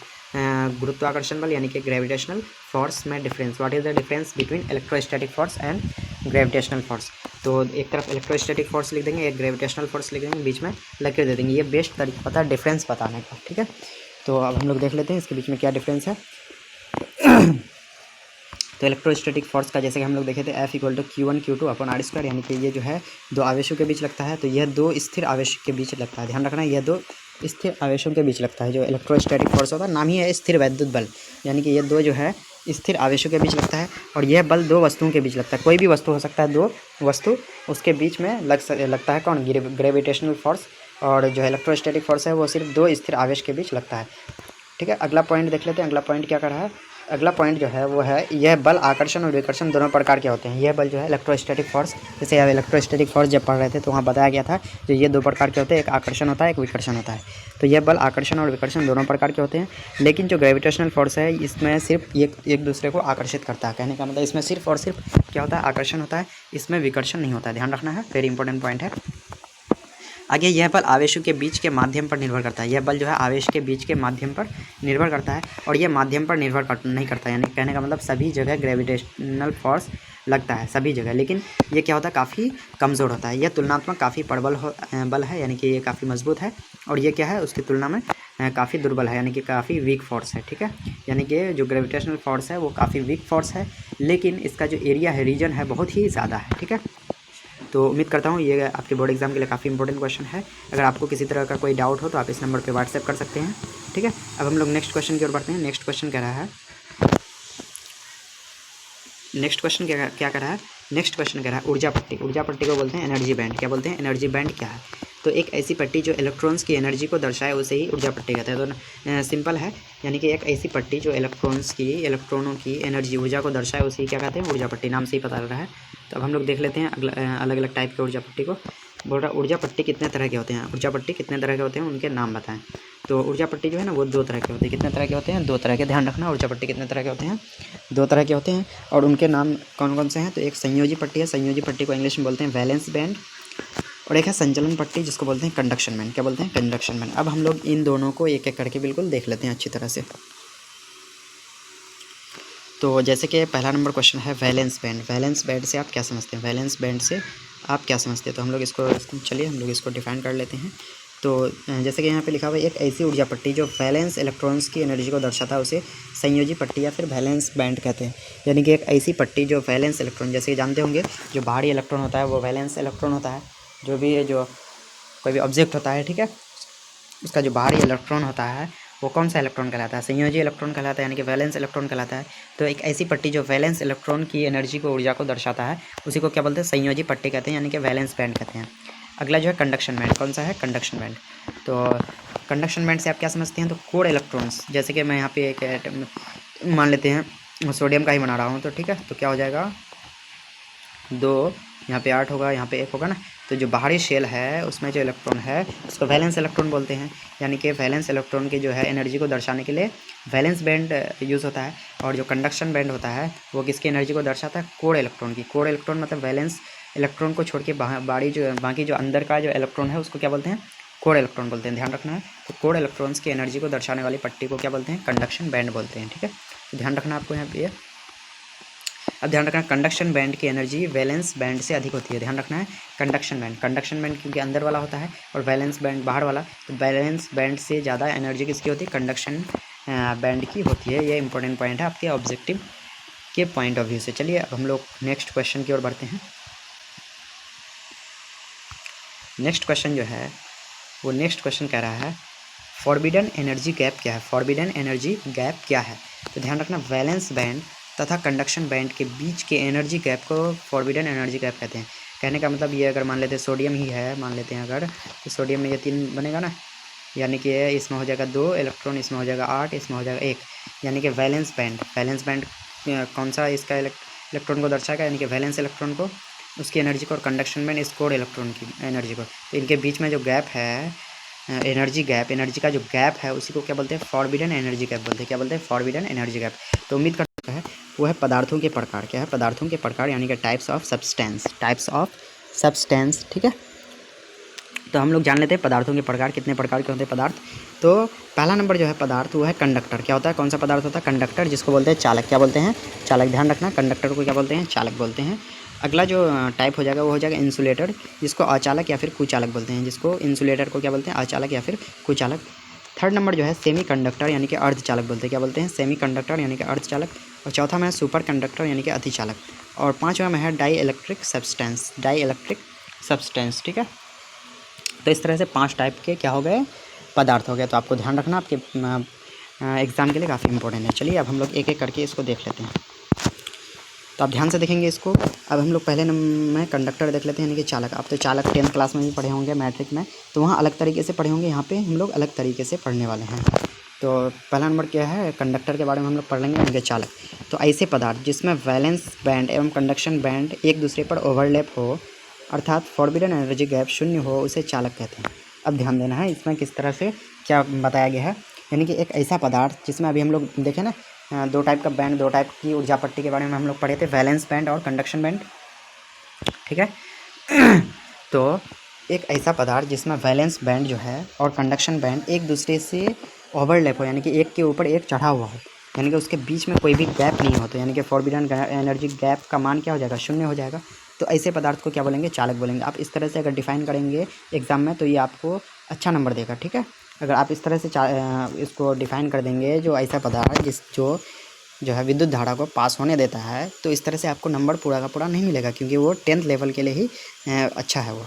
गुरुत्वाकर्षण बल यानी कि ग्रेविटेशनल फोर्स में difference. What is the difference between electrostatic force and gravitational force. तो एक तरफ इलेक्ट्रोस्टैटिक फोर्स लिख देंगे, एक ग्रेविटेशनल फोर्स लिख देंगे, बीच में लकीर दे देंगे। ये बेस्ट तरीका पता है डिफरेंस बताने का, ठीक है। तो अब हम लोग देख लेते हैं इसके बीच में क्या डिफरेंस है। तो इलेक्ट्रोस्टैटिक फोर्स का जैसे कि हम लोग देखे थे F equal to Q1 Q2 upon R square, यानी कि ये जो है दो आवेशों के बीच लगता है, तो यह दो स्थिर आवेश के बीच लगता है। ध्यान रखना यह दो स्थिर आवेशों के बीच लगता है। जो इलेक्ट्रोस्टैटिक फोर्स होता है नाम ही है स्थिर वैद्युत बल, यानी कि ये दो जो है स्थिर आवेशों के बीच लगता है, और यह बल दो वस्तुओं के बीच लगता है। कोई भी वस्तु हो सकता है, दो वस्तु उसके बीच में लगता है कौन, ग्रेविटेशनल फोर्स, और जो इलेक्ट्रोस्टैटिक फोर्स है वो सिर्फ दो स्थिर आवेश के बीच लगता है, ठीक है। अगला पॉइंट देख लेते हैं। अगला पॉइंट क्या कर रहा है, अगला पॉइंट जो है वो है यह बल आकर्षण और विकर्षण दोनों प्रकार के होते हैं। यह बल जो है इलेक्ट्रोस्टैटिक फोर्स, जैसे अब इलेक्ट्रोस्टैटिक फोर्स जब पढ़ रहे थे तो वहाँ बताया गया था जो ये दो प्रकार के होते हैं, एक आकर्षण होता है, एक विकर्षण होता है। तो यह बल आकर्षण और विकर्षण दोनों प्रकार के होते हैं, लेकिन जो ग्रेविटेशनल फोर्स है इसमें सिर्फ एक दूसरे को आकर्षित करता है। कहने का मतलब इसमें सिर्फ और सिर्फ क्या होता है, आकर्षण होता है, इसमें विकर्षण नहीं होता है। ध्यान रखना है, वेरी इंपॉर्टेंट पॉइंट है। आगे यह बल आवेशों के बीच के माध्यम पर निर्भर करता है। यह बल जो है आवेश के बीच के माध्यम पर निर्भर करता है, और यह माध्यम पर निर्भर नहीं करता, यानी कहने का मतलब सभी जगह ग्रेविटेशनल फोर्स लगता है सभी जगह, लेकिन ये क्या होता है, काफ़ी कमज़ोर होता है। यह तुलनात्मक काफ़ी प्रबल बल है, यानी कि ये काफ़ी मजबूत है, और ये क्या है उसकी तुलना में काफ़ी दुर्बल है, यानी कि काफ़ी वीक फोर्स है, ठीक है। यानी कि जो ग्रेविटेशनल फोर्स है वो काफ़ी वीक फोर्स है, लेकिन इसका जो एरिया है, रीजन है, बहुत ही ज़्यादा है, ठीक है। तो उम्मीद करता हूँ ये आपके बोर्ड एग्जाम के लिए काफ़ी इंपॉर्टेंट क्वेश्चन है। अगर आपको किसी तरह का कोई डाउट हो तो आप इस नंबर पे व्हाट्सएप कर सकते हैं, ठीक है। अब हम लोग नेक्स्ट क्वेश्चन की ओर बढ़ते हैं। नेक्स्ट क्वेश्चन कह रहा है, नेक्स्ट क्वेश्चन क्या कह रहा है, नेक्स्ट क्वेश्चन कह रहा है ऊर्जा पट्टी। ऊर्जा पट्टी को बोलते हैं एनर्जी बैंड। क्या बोलते हैं, एनर्जी बैंड क्या है। तो एक ऐसी पट्टी जो इलेक्ट्रॉन्स की एनर्जी को दर्शाए उसे ही ऊर्जा पट्टी कहते हैं। तो सिंपल है, यानी कि एक ऐसी पट्टी जो इलेक्ट्रॉनों की एनर्जी ऊर्जा को दर्शाए उसे ही क्या कहते हैं, ऊर्जा पट्टी। नाम से ही पता लग रहा है। तो अब हम लोग देख लेते हैं अलग अलग टाइप के ऊर्जा पट्टी को। बोल रहा ऊर्जा पट्टी कितने तरह के होते हैं, ऊर्जा पट्टी कितने तरह के होते हैं, उनके नाम बताएं। तो ऊर्जा पट्टी जो है ना वो दो तरह के होते हैं। कितने तरह के होते हैं, दो तरह के। ध्यान रखना, ऊर्जा पट्टी कितने तरह के होते हैं, दो तरह के होते हैं, और उनके नाम कौन कौन से हैं। तो एक संयोजी पट्टी है, संयोजी पट्टी को इंग्लिश में बोलते हैं वैलेंस बैंड, और एक है संचलन पट्टी जिसको बोलते हैं कंडक्शन बैंड। क्या बोलते हैं? Conduction band. अब हम लोग इन दोनों को एक एक करके बिल्कुल देख लेते हैं अच्छी तरह से। तो जैसे कि पहला नंबर क्वेश्चन है वैलेंस बैंड। वैलेंस बैंड से आप क्या समझते हैं? वैलेंस बैंड से आप क्या समझते हैं? तो हम लोग चलिए हम लोग इसको डिफाइन कर लेते हैं। तो जैसे कि यहाँ पे लिखा हुआ है एक ऐसी ऊर्जा पट्टी जो वैलेंस इलेक्ट्रॉन्स की एनर्जी को दर्शाता है उसे संयोजी पट्टी या फिर वैलेंस बैंड कहते हैं। यानी कि एक ऐसी पट्टी जो वैलेंस इलेक्ट्रॉन, जैसे जानते होंगे जो बाहरी इलेक्ट्रॉन होता है वो वैलेंस इलेक्ट्रॉन होता है। जो भी जो कोई भी ऑब्जेक्ट होता है, ठीक है, उसका जो बाहरी इलेक्ट्रॉन होता है वो कौन सा इलेक्ट्रॉन कहलाता है? संयोजी इलेक्ट्रॉन कहलाता है, यानी कि वैलेंस इलेक्ट्रॉन कहलाता है। तो एक ऐसी पट्टी जो वैलेंस इलेक्ट्रॉन की एनर्जी को, ऊर्जा को दर्शाता है उसी को क्या बोलते हैं? संयोजी पट्टी कहते हैं, यानी कि वैलेंस बैंड कहते हैं। अगला जो है कंडक्शन बैंड। कौन सा है? Conduction band. तो कंडक्शन बैंड से आप क्या समझते हैं? तो कोर इलेक्ट्रॉन्स, जैसे कि मैं यहाँ पे एक मान लेते हैं सोडियम का ही बना रहा हूँ, तो ठीक है, तो क्या हो जाएगा 2, यहाँ पे 8 होगा, यहाँ पे 1 होगा ना। तो जो बाहरी शेल है उसमें जो इलेक्ट्रॉन है उसको वैलेंस इलेक्ट्रॉन बोलते हैं। यानी कि वैलेंस इलेक्ट्रॉन की जो है एनर्जी को दर्शाने के लिए वैलेंस बैंड यूज़ होता है। और जो कंडक्शन बैंड होता है वो किसकी एनर्जी को दर्शाता है? कोर इलेक्ट्रॉन की। कोर इलेक्ट्रॉन मतलब वैलेंस इलेक्ट्रॉन को छोड़ के बाकी जो अंदर का जो इलेक्ट्रॉन है उसको क्या बोलते हैं? कोर इलेक्ट्रॉन बोलते हैं। ध्यान रखना है। तो कोर इलेक्ट्रॉन्स की एनर्जी को दर्शाने वाली पट्टी को क्या बोलते हैं? कंडक्शन बैंड बोलते हैं। ठीक है, तो ध्यान रखना आपको यहाँ पे। अब ध्यान रखना कंडक्शन बैंड की एनर्जी वैलेंस बैंड से अधिक होती है। ध्यान रखना है कंडक्शन बैंड क्योंकि अंदर वाला होता है और वैलेंस बैंड बाहर वाला, तो वैलेंस बैंड से ज़्यादा एनर्जी किसकी होती है? कंडक्शन बैंड की होती है। ये इंपॉर्टेंट पॉइंट है आपके ऑब्जेक्टिव के पॉइंट ऑफ व्यू से। चलिए अब हम लोग नेक्स्ट क्वेश्चन की ओर बढ़ते हैं। नेक्स्ट क्वेश्चन जो है वो नेक्स्ट क्वेश्चन कह रहा है फॉरबिडन एनर्जी गैप क्या है? फॉरबिडन एनर्जी गैप क्या है? तो ध्यान रखना वैलेंस बैंड तथा कंडक्शन बैंड के बीच के एनर्जी गैप को फॉरबिडन एनर्जी गैप कहते हैं। कहने का मतलब ये, अगर मान लेते हैं सोडियम ही है, मान लेते हैं अगर, तो सोडियम में ये 3 बनेगा ना, यानी कि इसमें हो जाएगा 2 इलेक्ट्रॉन, इसमें हो जाएगा 8, इसमें हो जाएगा 1, यानी कि वैलेंस बैंड कौन सा इसका इलेक्ट्रॉन को दर्शाएगा? यानी कि वैलेंस इलेक्ट्रॉन को, उसकी एनर्जी को, और कंडक्शन बैंड इस कोर इलेक्ट्रॉन की एनर्जी को। तो इनके बीच में जो गैप है, एनर्जी का जो गैप है उसी को क्या बोलते हैं? फॉरबिडन एनर्जी गैप बोलते हैं। क्या बोलते हैं? Forbidden energy gap. तो उम्मीद करता है वो है पदार्थों के प्रकार। क्या है? पदार्थों के प्रकार, यानी कि टाइप्स ऑफ सब्सटेंस। ठीक है, तो हम लोग जान लेते हैं पदार्थों के प्रकार। कितने प्रकार के होते हैं पदार्थ? तो पहला नंबर जो है पदार्थ वो है कंडक्टर। क्या होता है? कौन सा पदार्थ होता है? कंडक्टर, जिसको बोलते हैं चालक। क्या बोलते हैं? चालक। ध्यान रखना, कंडक्टर को क्या बोलते हैं? चालक बोलते हैं। अगला जो टाइप हो जाएगा वो हो जाएगा इंसुलेटर, जिसको अचालक या फिर कुचालक बोलते हैं। जिसको इंसुलेटर को क्या बोलते हैं? अचालक या फिर कुचालक। थर्ड नंबर जो है सेमी कंडक्टर, यानी कि अर्धचालक बोलते हैं। क्या बोलते हैं? सेमी कंडक्टर यानी कि अर्धचालक। और चौथा में है सुपर कंडक्टर यानी कि अतिचालक। और पाँचवा में है डाई इलेक्ट्रिक सब्सटेंस। ठीक है, तो इस तरह से 5 टाइप के क्या हो गए? पदार्थ हो गए। तो आपको ध्यान रखना, आपके एग्ज़ाम के लिए काफ़ी इंपॉर्टेंट है। चलिए अब हम लोग एक एक करके इसको देख लेते हैं। तो आप ध्यान से देखेंगे इसको। अब हम लोग पहले में कंडक्टर देख लेते हैं, यानी कि चालक। आप तो चालक 10th क्लास में भी पढ़े होंगे, मैट्रिक में, तो वहाँ अलग तरीके से पढ़े होंगे। यहाँ पे हम लोग अलग तरीके से पढ़ने वाले हैं। तो पहला नंबर क्या है? कंडक्टर के बारे में हम लोग पढ़ लेंगे, यानी कि चालक। तो ऐसे पदार्थ जिसमें वैलेंस बैंड एवं कंडक्शन बैंड एक दूसरे पर ओवरलैप हो, अर्थात फॉरबिडन एनर्जी गैप शून्य हो, उसे चालक कहते हैं। अब ध्यान देना है इसमें किस तरह से क्या बताया गया है। यानी कि एक ऐसा पदार्थ जिसमें अभी हम लोग देखें ना, 2 टाइप का बैंड, 2 टाइप की ऊर्जा पट्टी के बारे में हम लोग पढ़े थे, वैलेंस बैंड और कंडक्शन बैंड। ठीक है तो एक ऐसा पदार्थ जिसमें वैलेंस बैंड जो है और कंडक्शन बैंड एक दूसरे से ओवरलैप हो, यानी कि एक के ऊपर एक चढ़ा हुआ हो, यानी कि उसके बीच में कोई भी गैप नहीं हो, तो यानी कि फॉरबिडन एनर्जी गैप का मान क्या हो जाएगा? शून्य हो जाएगा। तो ऐसे पदार्थ को क्या बोलेंगे? चालक बोलेंगे। आप इस तरह से अगर डिफाइन करेंगे एग्ज़ाम में तो ये आपको अच्छा नंबर देगा। ठीक है, अगर आप इस तरह से इसको डिफाइन कर देंगे, जो ऐसा पदार्थ जो है विद्युत धारा को पास होने देता है, तो इस तरह से आपको नंबर पूरा का पूरा नहीं मिलेगा, क्योंकि वो 10th लेवल के लिए ही अच्छा है वो।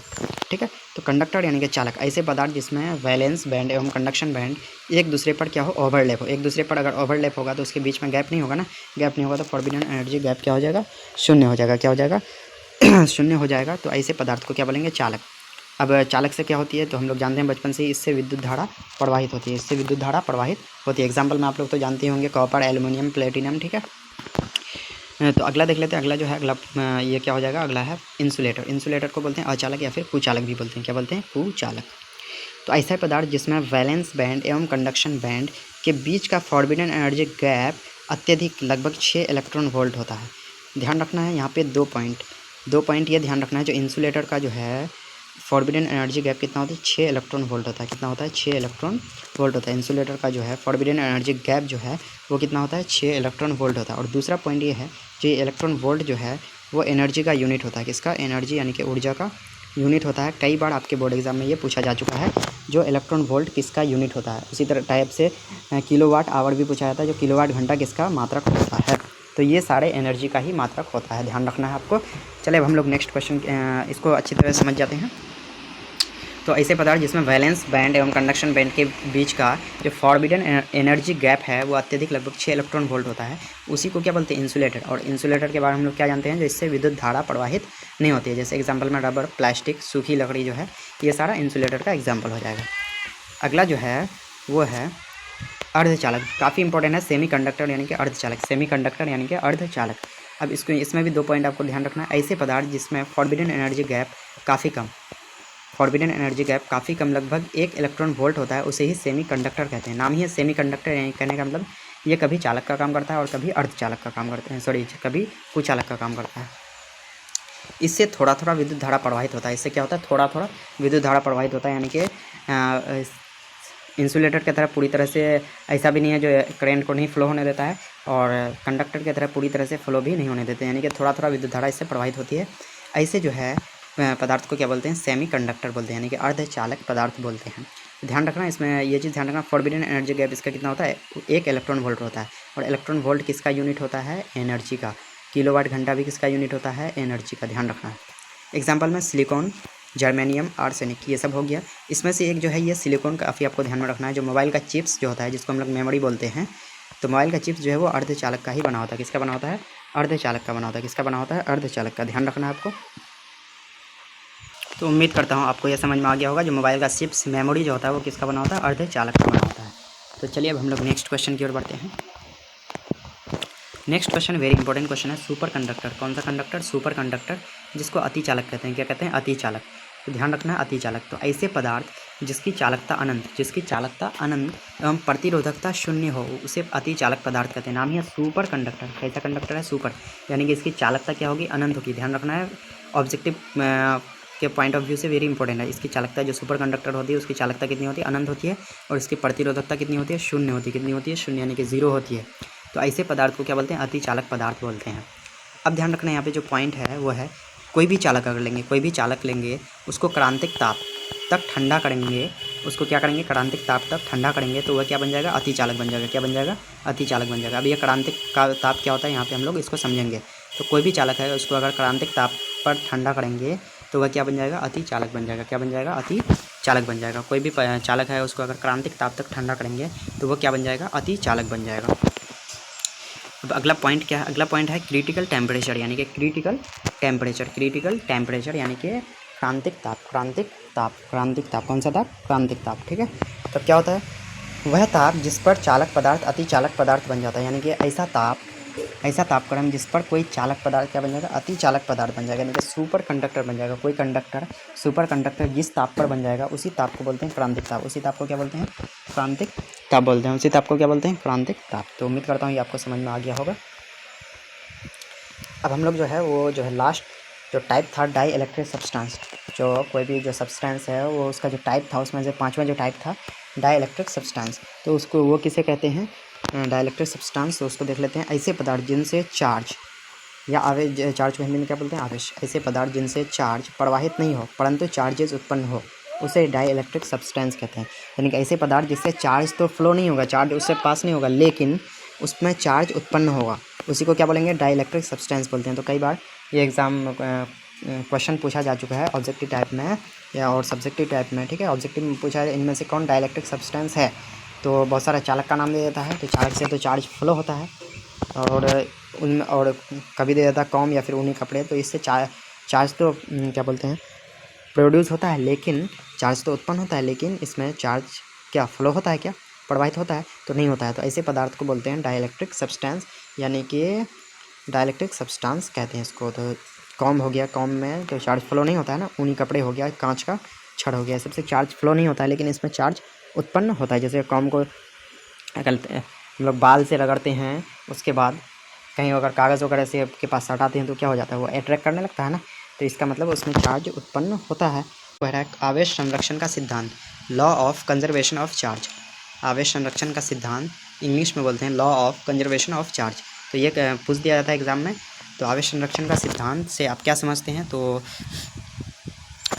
ठीक है, तो कंडक्टर यानी कि चालक, ऐसे पदार्थ जिसमें वैलेंस बैंड एवं कंडक्शन बैंड एक दूसरे पर क्या हो? ओवरलैप हो। एक दूसरे पर अगर ओवरलैप होगा तो उसके बीच में गैप नहीं होगा ना, गैप नहीं होगा तो फॉरबिडन एनर्जी गैप क्या हो जाएगा? शून्य हो जाएगा। क्या हो जाएगा? शून्य हो जाएगा। तो ऐसे पदार्थ को क्या बोलेंगे? चालक। अब चालक से क्या होती है? तो हम लोग जानते हैं बचपन से ही, इससे विद्युत धारा प्रवाहित होती है। इससे विद्युत धारा प्रवाहित होती है। एग्जाम्पल में आप लोग तो जानते होंगे, कॉपर, एल्युमिनियम, प्लेटिनम। ठीक है, तो अगला देख लेते हैं। अगला जो है ये क्या हो जाएगा? अगला है इंसुलेटर। इंसुलेटर को बोलते हैं अचालक या फिर कुचालक भी बोलते हैं। क्या बोलते हैं? कुचालक। तो ऐसा पदार्थ जिसमें वैलेंस बैंड एवं कंडक्शन बैंड के बीच का फॉरबिडन एनर्जी गैप अत्यधिक, लगभग 6 इलेक्ट्रॉन वोल्ट होता है। ध्यान रखना है यहाँ पे 2 पॉइंट ये ध्यान रखना है। जो इंसुलेटर का जो है फॉरबिडन एनर्जी गैप कितना होता है, 6 इलेक्ट्रॉन वोल्ट होता है। कितना होता है, 6 इलेक्ट्रॉन वोल्ट होता है। इंसुलेटर का जो है फॉरबिडन एनर्जी गैप जो है वो कितना होता है, 6 इलेक्ट्रॉन वोल्ट होता है। और दूसरा पॉइंट ये है कि इलेक्ट्रॉन वोल्ट जो है वो एनर्जी का यूनिट होता है। किसका, एनर्जी यानी कि ऊर्जा का यूनिट होता है। कई बार आपके बोर्ड एग्जाम में ये पूछा जा चुका है जो इलेक्ट्रॉन वोल्ट किसका यूनिट होता है। उसी तरह टाइप से किलोवाट आवर भी पूछा जाता है, जो किलोवाट घंटा किसका मात्रक होता है। तो ये सारे एनर्जी का ही मात्रक होता है, ध्यान रखना है आपको। चले अब हम लोग नेक्स्ट क्वेश्चन इसको अच्छी तरह समझ जाते हैं। तो ऐसे पदार्थ जिसमें वैलेंस बैंड एवं कंडक्शन बैंड के बीच का जो फॉरबिडन एनर्जी गैप है वो अत्यधिक लगभग 6 इलेक्ट्रॉन वोल्ट होता है, उसी को क्या बोलते हैं, इंसुलेटर। और इंसुलेटर के बारे में हम लोग क्या जानते हैं, जो इससे विद्युत धारा प्रवाहित नहीं होती है। जैसे एग्जाम्पल में रबर, प्लास्टिक, सूखी लकड़ी जो है, ये सारा इंसुलेटर का एग्जाम्पल हो जाएगा। अगला जो है वो है अर्धचालक। काफ़ी इंपॉर्टेंट है, सेमी कंडक्टर यानी कि अर्धचालक। सेमी कंडक्टर यानी कि अर्धचालक। अब इसमें भी 2 पॉइंट आपको ध्यान रखना है। ऐसे पदार्थ जिसमें फॉरबिडन एनर्जी गैप काफ़ी कम, फॉरबिडन एनर्जी गैप काफ़ी कम लगभग 1 इलेक्ट्रॉन वोल्ट होता है, उसे ही सेमी कंडक्टर कहते हैं। नाम ही है सेमी कंडक्टर, यानी कहने का मतलब ये कभी चालक का काम करता है और कभी अर्धचालक का काम करते हैं, कभी कुचालक का काम करता है। इससे थोड़ा थोड़ा विद्युत धारा प्रवाहित होता है। इससे क्या होता है, थोड़ा थोड़ा विद्युत धारा प्रवाहित होता है, यानी कि इंसुलेटर की तरह पूरी तरह से ऐसा भी नहीं है जो करंट को नहीं फ्लो होने देता है, और कंडक्टर की तरह पूरी तरह से फ्लो भी नहीं होने देते हैं, यानी कि थोड़ा थोड़ा विद्युत धारा इससे प्रवाहित होती है। ऐसे जो है पदार्थ को क्या बोलते हैं, सेमी कंडक्टर बोलते हैं, यानी कि अर्धचालक पदार्थ बोलते हैं। ध्यान रखना इसमें ये चीज़ ध्यान रखना, फॉरबिडन एनर्जी गैप इसका कितना होता है, 1 इलेक्ट्रॉन वोल्ट होता है। और इलेक्ट्रॉन वोल्ट किसका यूनिट होता है, एनर्जी का। किलोवाट घंटा भी किसका यूनिट होता है, एनर्जी का। ध्यान रखना है। एग्जाम्पल में सिलिकॉन, जर्मेनियम, आर्सेनिक, ये सब हो गया। इसमें से एक जो है ये सिलिकॉन, काफ़ी आपको ध्यान में रखना है। जो मोबाइल का चिप्स जो होता है, जिसको हम लोग मेमोरी बोलते हैं, तो मोबाइल का चिप्स जो है वो अर्धचालक का ही बना होता है। किसका बना होता है, अर्धचालक का बना होता है। किसका बना होता है, अर्धचालक का। ध्यान रखना है आपको। तो उम्मीद करता हूँ आपको यह समझ में आ गया होगा, जो मोबाइल का चिप्स मेमोरी जो होता है वो किसका बना होता है, अर्धचालक का बना होता है। तो चलिए अब हम लोग नेक्स्ट क्वेश्चन की ओर बढ़ते हैं। Next question very important question है, सुपर कंडक्टर। कौन सा कंडक्टर, सुपर कंडक्टर, जिसको अतिचालक कहते हैं। क्या कहते हैं, अतिचालक। तो ध्यान रखना है, अतिचालक। तो ऐसे पदार्थ जिसकी चालकता अनंत एवं प्रतिरोधकता शून्य हो, उसे अतिचालक पदार्थ कहते हैं। नाम ही है सुपर कंडक्टर। कैसा कंडक्टर है, सुपर, यानी कि इसकी चालकता क्या होगी, अनंत होगी। ध्यान रखना है, ऑब्जेक्टिव के पॉइंट ऑफ व्यू से वेरी इंपॉर्टेंट है। इसकी चालकता, जो सुपर कंडक्टर होती है उसकी चालकता कितनी होती है, अनंत होती है। और इसकी प्रतिरोधकता कितनी होती है, शून्य होती है। कितनी होती है, शून्य, यानी कि 0 होती है। तो ऐसे पदार्थ को क्या बोलते हैं, अतिचालक पदार्थ बोलते हैं। अब ध्यान रखना, यहाँ पे जो पॉइंट है वो है, कोई भी चालक अगर लेंगे, कोई भी चालक लेंगे, उसको क्रांतिक ताप तक ठंडा करेंगे, उसको क्या करेंगे, क्रांतिक ताप तक ठंडा करेंगे, तो वह क्या बन जाएगा, अतिचालक बन जाएगा। क्या बन जाएगा, अतिचालक बन जाएगा। अब ये क्रांतिक का ताप क्या होता है, यहाँ पे हम लोग इसको समझेंगे। तो कोई भी चालक है, उसको अगर क्रांतिक ताप पर ठंडा करेंगे तो वह क्या बन जाएगा, अतिचालक बन जाएगा। क्या बन जाएगा, अतिचालक बन जाएगा। कोई भी चालक है, उसको अगर क्रांतिक ताप तक ठंडा करेंगे तो वह क्या बन जाएगा, अतिचालक बन जाएगा। अब अगला पॉइंट क्या है, अगला पॉइंट है क्रिटिकल टेम्परेचर, यानी कि क्रिटिकल टेम्परेचर यानी कि क्रांतिक ताप। कौन सा ताप, क्रांतिक ताप। ठीक है। तब क्या होता है, वह ताप जिस पर चालक पदार्थ अतिचालक पदार्थ बन जाता है, यानी कि ऐसा तापक्रम जिस पर कोई चालक पदार्थ क्या बन जाएगा, अतिचालक पदार्थ बन जाएगा, यानी कि सुपर कंडक्टर बन जाएगा। कोई कंडक्टर, सुपर कंडक्टर जिस ताप पर बन जाएगा उसी ताप को बोलते हैं क्रांतिक ताप। उसी ताप को क्या बोलते हैं, क्रांतिक ताप बोलते हैं। उसी ताप को क्या बोलते हैं, क्रांतिक ताप। तो उम्मीद करता हूँ ये आपको समझ में आ गया होगा। अब हम लोग जो है वो जो है लास्ट जो टाइप था, डाई इलेक्ट्रिक सब्सटेंस, जो कोई भी जो सब्सटेंस है वो उसका जो टाइप था, उसमें से 5वां जो टाइप था डाई इलेक्ट्रिक सब्सटेंस, तो उसको वो किसे कहते हैं, डाई इलेक्ट्रिक सब्सटेंस। तो उसको देख लेते हैं। ऐसे पदार्थ जिनसे चार्ज या आवेश, चार्ज को हिंदी में क्या बोलते हैं, आवेश। ऐसे पदार्थ जिनसे चार्ज प्रवाहित नहीं हो परंतु चार्जेस उत्पन्न हो, उसे डाई इलेक्ट्रिक सब्सटेंस कहते हैं। यानी कि ऐसे पदार्थ जिससे चार्ज तो फ्लो नहीं होगा, चार्ज उससे पास नहीं होगा, लेकिन उसमें चार्ज उत्पन्न होगा, उसी को क्या बोलेंगे, डाई इलेक्ट्रिक सब्सटेंस बोलते हैं। तो कई बार ये एग्ज़ाम क्वेश्चन पूछा जा चुका है ऑब्जेक्टिव टाइप में या और सब्जेक्टिव टाइप में। ठीक है, ऑब्जेक्टिव में पूछा है इनमें से कौन डाई इलेक्ट्रिक सब्सटेंस है, तो बहुत सारा चालक का नाम दे देता है। तो चालक से तो चार्ज फ्लो होता है, और उनमें और कभी दे देता है कॉम या फिर ऊनी कपड़े, तो इससे चार्ज तो क्या बोलते हैं, प्रोड्यूस होता है, लेकिन चार्ज तो उत्पन्न होता है, लेकिन इसमें चार्ज क्या फ्लो होता है, क्या प्रवाहित होता है, तो नहीं होता है। तो ऐसे पदार्थ को बोलते हैं डाइलेक्ट्रिक सब्सटेंस, यानी कि डाइलेक्ट्रिक सब्सटेंस कहते हैं इसको। तो कॉम हो गया, कॉम में तो चार्ज फ्लो नहीं होता है ना, ऊनी कपड़े हो गया, कांच का छड़ हो गया, सबसे चार्ज फ्लो नहीं होता है, लेकिन इसमें चार्ज उत्पन्न होता है। जैसे कॉम को हम लोग बाल से रगड़ते हैं, उसके बाद कहीं अगर कागज़ वगैरह से के पास सटाते हैं तो क्या हो जाता है, वो अट्रैक्ट करने लगता है ना, तो इसका मतलब उसमें चार्ज उत्पन्न होता है। कह रहा है आवेश संरक्षण का सिद्धांत, law of conservation of charge. आवेश संरक्षण का सिद्धांत इंग्लिश में बोलते हैं law of conservation of charge. तो ये पूछ दिया जाता है एग्जाम में। तो आवेश संरक्षण का सिद्धांत से आप क्या समझते हैं? तो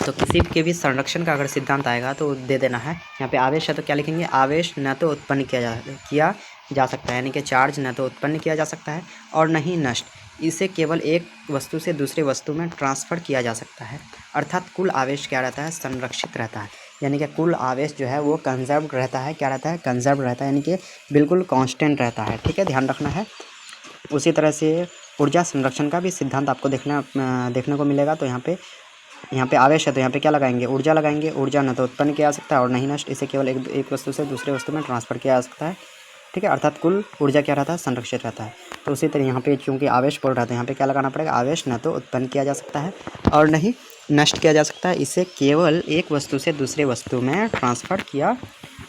किसी के भी संरक्षण का अगर सिद्धांत आएगा तो दे देना है। यहाँ पे आवेश है तो क्या लिखेंगे? आवेश न तो उत्पन्न किया जा सकता है, यानी कि चार्ज न तो उत्पन्न किया जा सकता है और न ही नष्ट, इसे केवल एक वस्तु से दूसरे वस्तु में ट्रांसफ़र किया जा सकता है। अर्थात कुल आवेश क्या रहता है? संरक्षित रहता है, यानी कि कुल आवेश जो है वो कंजर्व्ड रहता है। क्या रहता है? कंजर्व्ड रहता है, यानी कि बिल्कुल कांस्टेंट रहता है। ठीक है, ध्यान रखना है। उसी तरह से ऊर्जा संरक्षण का भी सिद्धांत आपको देखने को मिलेगा। तो यहाँ पे आवेश है तो यहाँ पे क्या लगाएंगे? ऊर्जा लगाएंगे। ऊर्जा न तो उत्पन्न किया जा सकता है और न ही नष्ट, इसे केवल एक वस्तु से दूसरे वस्तु में ट्रांसफ़र किया जा सकता है। ठीक है, अर्थात कुल ऊर्जा क्या रहता है? संरक्षित रहता है। तो उसी तरह यहाँ पे चूँकि आवेश बोल रहा था, यहाँ पे क्या लगाना पड़ेगा? आवेश न तो उत्पन्न किया जा सकता है और न ही नष्ट किया जा सकता है, इसे केवल एक वस्तु से दूसरे वस्तु में ट्रांसफ़र किया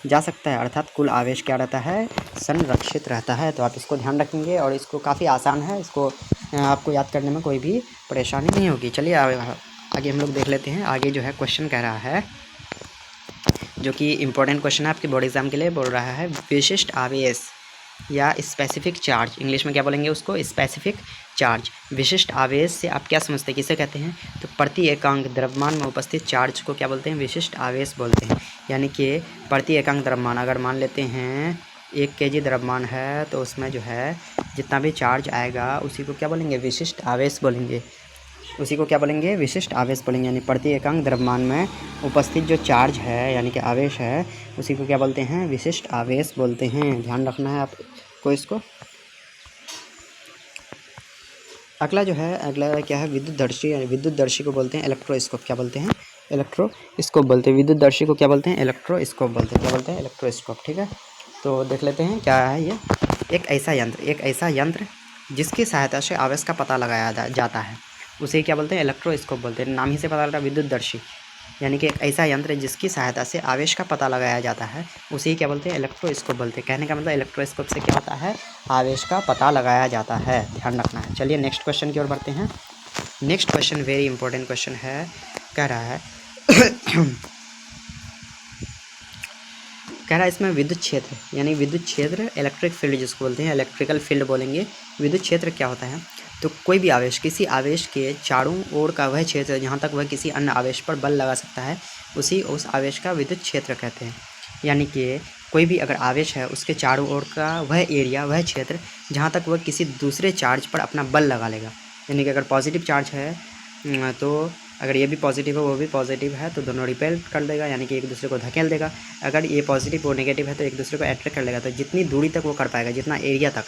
जा सकता है। अर्थात कुल आवेश क्या रहता है? संरक्षित रहता है। तो आप इसको ध्यान रखेंगे और इसको काफ़ी आसान है, इसको आपको याद करने में कोई भी परेशानी नहीं होगी। चलिए आगे हम लोग देख लेते हैं। आगे जो है क्वेश्चन कह रहा है, जो कि इम्पोर्टेंट क्वेश्चन है आपके बोर्ड एग्जाम के लिए, बोल रहा है विशिष्ट आवेश या स्पेसिफिक चार्ज, इंग्लिश में क्या बोलेंगे उसको? Specific charge. विशिष्ट आवेश से आप क्या समझते हैं, किसे कहते हैं? तो प्रति एकांक द्रव्यमान में उपस्थित चार्ज को क्या बोलते हैं? विशिष्ट आवेश बोलते हैं। यानी कि प्रति एकांक द्रव्यमान, अगर मान लेते हैं 1 kg द्रव्यमान है तो उसमें जो है जितना भी चार्ज आएगा उसी को क्या बोलेंगे? विशिष्ट आवेश बोलेंगे। उसी को क्या बोलेंगे? विशिष्ट आवेश बोलेंगे। यानी प्रति एकांक द्रव्यमान में उपस्थित जो चार्ज है यानी कि आवेश है, उसी को क्या बोलते हैं? विशिष्ट आवेश बोलते हैं। ध्यान रखना है आपको इसको। अगला क्या है? विद्युतदर्शी। विद्युतदर्शी को बोलते हैं इलेक्ट्रोस्कोप। क्या बोलते हैं? इलेक्ट्रोस्कोप बोलते हैं। विद्युतदर्शी को क्या बोलते हैं? इलेक्ट्रोस्कोप बोलते हैं। क्या बोलते हैं? इलेक्ट्रोस्कोप। ठीक है, तो देख लेते हैं क्या है ये। एक ऐसा यंत्र जिसकी सहायता से आवेश का पता लगाया जाता है, उसे क्या बोलते हैं? इलेक्ट्रोस्कोप बोलते हैं। नाम ही से पता लग रहा है विद्युतदर्शी, यानी कि एक ऐसा यंत्र जिसकी सहायता से आवेश का पता लगाया जाता है, उसे क्या बोलते हैं? इलेक्ट्रोस्कोप बोलते हैं। कहने का मतलब इलेक्ट्रोस्कोप से क्या होता है? आवेश का पता लगाया जाता है। ध्यान रखना है। चलिए नेक्स्ट क्वेश्चन की ओर बढ़ते हैं। Next question very important question है। कह रहा है इसमें विद्युत क्षेत्र, यानी विद्युत क्षेत्र, इलेक्ट्रिक फील्ड जिसको बोलते हैं, इलेक्ट्रिकल फील्ड बोलेंगे। विद्युत क्षेत्र क्या होता है? तो कोई भी आवेश, किसी आवेश के चारों ओर का वह क्षेत्र जहाँ तक वह किसी अन्य आवेश पर बल लगा सकता है, उस आवेश का विद्युत क्षेत्र कहते हैं। यानी कि कोई भी अगर आवेश है उसके चारों ओर का वह एरिया, वह क्षेत्र जहाँ तक वह किसी दूसरे चार्ज पर अपना बल लगा लेगा। यानी कि अगर पॉजिटिव चार्ज है तो अगर ये भी पॉजिटिव है वो भी पॉजिटिव है तो दोनों रिपेल कर देगा, यानी कि एक दूसरे को धकेल देगा। अगर ये पॉजिटिव वो नेगेटिव है तो एक दूसरे को अट्रैक्ट कर लेगा। तो जितनी दूरी तक वो कर पाएगा, जितना एरिया तक,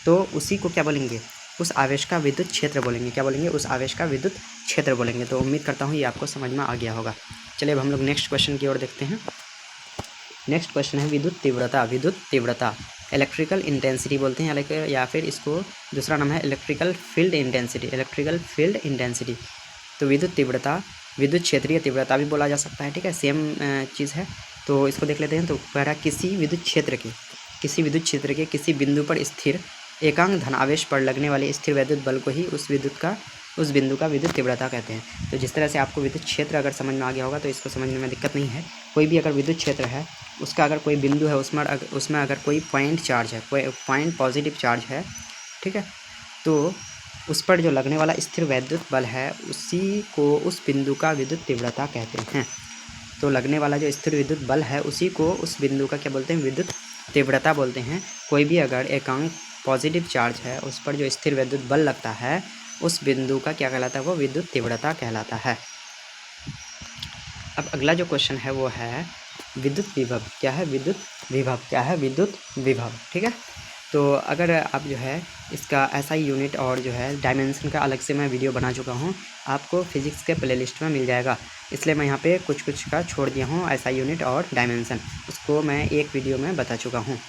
तो उसी को क्या बोलेंगे? उस आवेश का विद्युत क्षेत्र बोलेंगे। क्या बोलेंगे? उस आवेश का विद्युत क्षेत्र बोलेंगे। तो उम्मीद करता हूँ ये आपको समझ में आ गया होगा। चलिए अब हम लोग नेक्स्ट क्वेश्चन की ओर देखते हैं। नेक्स्ट क्वेश्चन है विद्युत तीव्रता। विद्युत तीव्रता इलेक्ट्रिकल इंटेंसिटी बोलते हैं, या फिर इसको दूसरा नाम है electrical field intensity. Electrical field intensity. तो विद्युत तीव्रता, विद्युत क्षेत्रीय तीव्रता भी बोला जा सकता है। ठीक है, सेम चीज़ है। तो इसको देख लेते हैं। तो कह रहा किसी विद्युत क्षेत्र के किसी बिंदु पर स्थिर एकांक धनावेश पर लगने वाले स्थिर वैद्युत बल को ही उस बिंदु का विद्युत तीव्रता कहते हैं। तो जिस तरह से आपको विद्युत क्षेत्र अगर समझ में आ गया होगा तो इसको समझने में दिक्कत नहीं है। कोई भी अगर विद्युत क्षेत्र है, उसका अगर कोई बिंदु है, उसमें अगर कोई पॉइंट चार्ज है, कोई पॉइंट पॉजिटिव चार्ज है, ठीक है, तो उस पर जो लगने वाला स्थिर वैद्युत बल है उसी को उस बिंदु का विद्युत तीव्रता कहते हैं। तो लगने वाला जो स्थिर विद्युत बल है उसी को उस बिंदु का क्या बोलते हैं? विद्युत तीव्रता बोलते हैं। कोई भी अगर एकांक पॉजिटिव चार्ज है उस पर जो स्थिर विद्युत बल लगता है उस बिंदु का क्या कहलाता है? वो विद्युत तीव्रता कहलाता है। अब अगला जो क्वेश्चन है वो है विद्युत विभव। क्या है? विद्युत विभव। क्या है? विद्युत विभव। ठीक है, तो अगर आप जो है इसका SI यूनिट और जो है डायमेंशन का अलग से मैं वीडियो बना चुका हूँ, आपको फिजिक्स के प्लेलिस्ट में मिल जाएगा। इसलिए मैं यहाँ पे कुछ का छोड़ दिया हूँ। SI यूनिट और डायमेंशन उसको मैं एक वीडियो में बता चुका हूँ।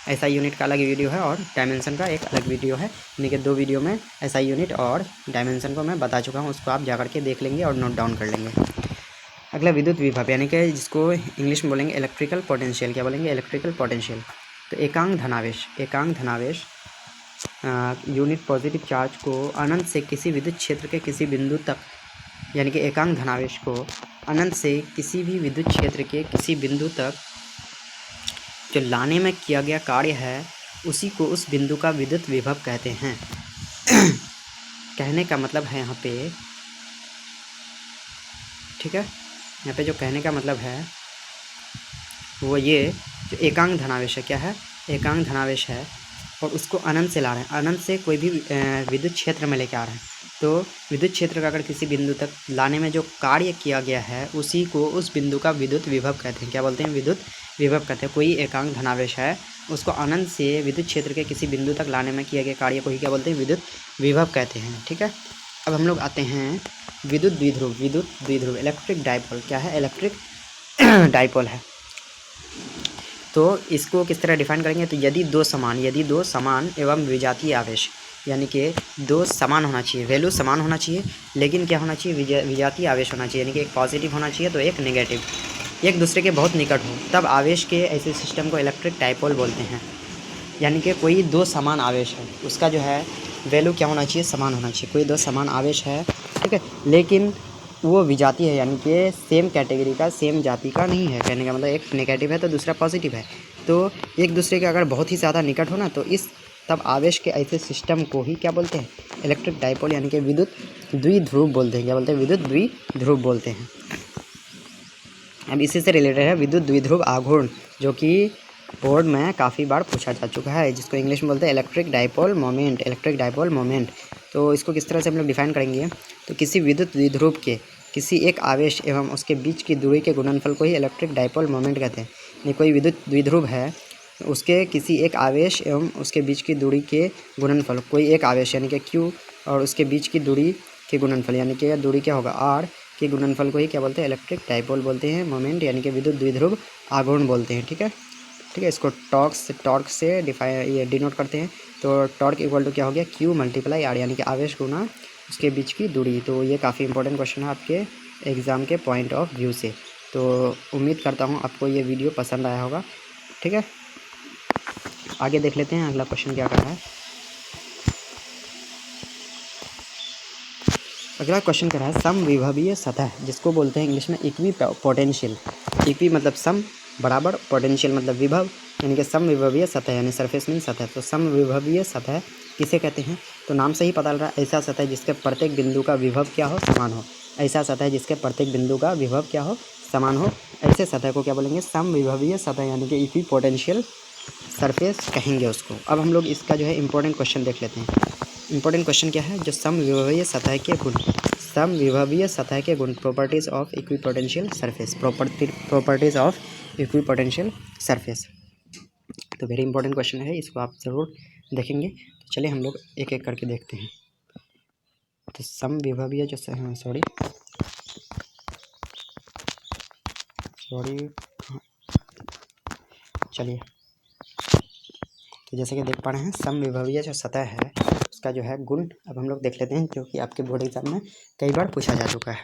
SI यूनिट का अलग वीडियो है और डायमेंशन का एक अलग वीडियो है, यानी कि 2 वीडियो में SI यूनिट और डायमेंशन को मैं बता चुका हूँ। उसको आप जाकर के देख लेंगे और नोट डाउन कर लेंगे। अगला विद्युत विभव, यानी कि जिसको इंग्लिश में बोलेंगे इलेक्ट्रिकल पोटेंशियल। क्या बोलेंगे? Electrical potential. तो एकांक धनावेश यूनिट पॉजिटिव चार्ज को अनंत से किसी विद्युत क्षेत्र के किसी बिंदु तक, यानी कि एकांक धनावेश को अनंत से किसी भी विद्युत क्षेत्र के किसी बिंदु तक जो लाने में किया गया कार्य है उसी को उस बिंदु का विद्युत विभव कहते हैं। कहने का मतलब है यहाँ पे, ठीक है, यहाँ पे जो कहने का मतलब है वो ये, जो एकांक धनावेश है, क्या है, एकांक धनावेश है, और उसको अनंत से ला रहे हैं, अनंत से कोई भी विद्युत क्षेत्र में लेके आ रहे हैं। तो विद्युत क्षेत्र का अगर किसी बिंदु तक लाने में जो कार्य किया गया है उसी को उस बिंदु का विद्युत विभव कहते हैं। क्या बोलते हैं, विद्युत विभव कहते हैं। कोई एकांक धनावेश है, उसको अनंत से विद्युत क्षेत्र के किसी बिंदु तक लाने में किया गया कार्य को ही क्या बोलते हैं, विद्युत विभव कहते हैं। ठीक है, अब हम लोग आते हैं विद्युत द्विध्रुव। विद्युत द्विध्रुव इलेक्ट्रिक डाइपोल, क्या है, इलेक्ट्रिक डाइपोल है। तो इसको किस तरह डिफाइन करेंगे, तो यदि दो समान एवं विजातीय आवेश, यानी कि दो समान होना चाहिए, वैल्यू समान होना चाहिए, लेकिन क्या होना चाहिए, विजातीय आवेश होना चाहिए, यानी कि एक पॉजिटिव होना चाहिए तो एक नेगेटिव, एक दूसरे के बहुत निकट हो, तब आवेश के ऐसे सिस्टम को इलेक्ट्रिक डाइपोल बोलते हैं। यानी कि कोई दो समान आवेश है, उसका जो है वैल्यू क्या होना चाहिए, समान होना चाहिए। कोई दो समान आवेश है, ठीक है, लेकिन वो विजातीय है, यानी कि सेम कैटेगरी का, सेम जाति का नहीं है। कहने का मतलब एक नेगेटिव है तो दूसरा पॉजिटिव है, तो एक दूसरे के अगर बहुत ही ज़्यादा निकट हो ना, तो इस तब आवेश के ऐसे सिस्टम को ही क्या बोलते हैं, इलेक्ट्रिक डाइपोल, यानी कि विद्युत द्विध्रुव बोलते हैं। क्या बोलते हैं, विद्युत द्विध्रुव बोलते हैं। अब इसी से रिलेटेड है विद्युत द्विध्रुव आघूर्ण, जो कि बोर्ड में काफ़ी बार पूछा जा चुका है, जिसको इंग्लिश में बोलते हैं electric dipole moment, electric dipole moment. तो इसको किस तरह से हम लोग डिफाइन करेंगे, तो किसी विद्युत द्विध्रुव के किसी एक आवेश एवं उसके बीच की दूरी के गुणनफल को ही इलेक्ट्रिक डाइपोल मोमेंट कहते हैं। ये कोई विद्युत द्विध्रुव है, उसके किसी एक आवेश एवं उसके बीच की दूरी के गुणनफल, कोई एक आवेश यानी कि Q और उसके बीच की दूरी के गुणनफल, यानी कि दूरी क्या होगा, R के गुणनफल को ही क्या बोलते हैं, इलेक्ट्रिक डाइपोल बोलते हैं। मोमेंट यानी कि विद्युत द्विध्रुव आघूर्ण बोलते हैं। ठीक है, ठीक है, इसको टॉर्क से ये डिनोट करते हैं। तो टॉर्क इक्वल टू क्या हो गया, Q मल्टीप्लाई R, यानी कि आवेश गुना उसके बीच की दूरी। तो ये काफ़ी इंपॉर्टेंट क्वेश्चन है आपके एग्ज़ाम के पॉइंट ऑफ व्यू से। तो उम्मीद करता हूँ आपको ये वीडियो पसंद आया होगा। ठीक है, आगे देख लेते हैं अगला क्वेश्चन क्या कर रहा है। अगला क्वेश्चन कर रहा है समविभवीय सतह, जिसको बोलते हैं इंग्लिश में इक्वी पोटेंशियल। इक्वी मतलब सम, बराबर, पोटेंशियल मतलब विभव, यानी कि समविभवीय सतह, यानी सरफेस मीन सतह। तो समविभवीय सतह किसे कहते हैं, तो नाम से ही पता लग रहा है, ऐसा सतह जिसके प्रत्येक बिंदु का विभव क्या हो, समान हो। ऐसा सतह जिसके प्रत्येक बिंदु का विभव क्या हो, समान हो, ऐसे सतह को क्या बोलेंगे, समविभवीय सतह, यानी कि इक्वी पोटेंशियल सरफेस कहेंगे उसको। अब हम लोग इसका जो है इंपॉर्टेंट क्वेश्चन देख लेते हैं। इंपॉर्टेंट क्वेश्चन क्या है, जो समविभवीय सतह के गुण, समविभवीय सतह के गुण, properties of equipotential surface, properties of equipotential surface. तो वेरी इंपॉर्टेंट क्वेश्चन है, इसको आप ज़रूर देखेंगे। तो चलिए हम लोग एक एक करके देखते हैं। तो समविभवीय जो सॉरी चलिए, तो जैसे कि देख पा रहे हैं समविभवीय जो सतह है उसका जो है गुण अब हम लोग देख लेते हैं, जो कि आपके बोर्ड एग्जाम में कई बार पूछा जा चुका है।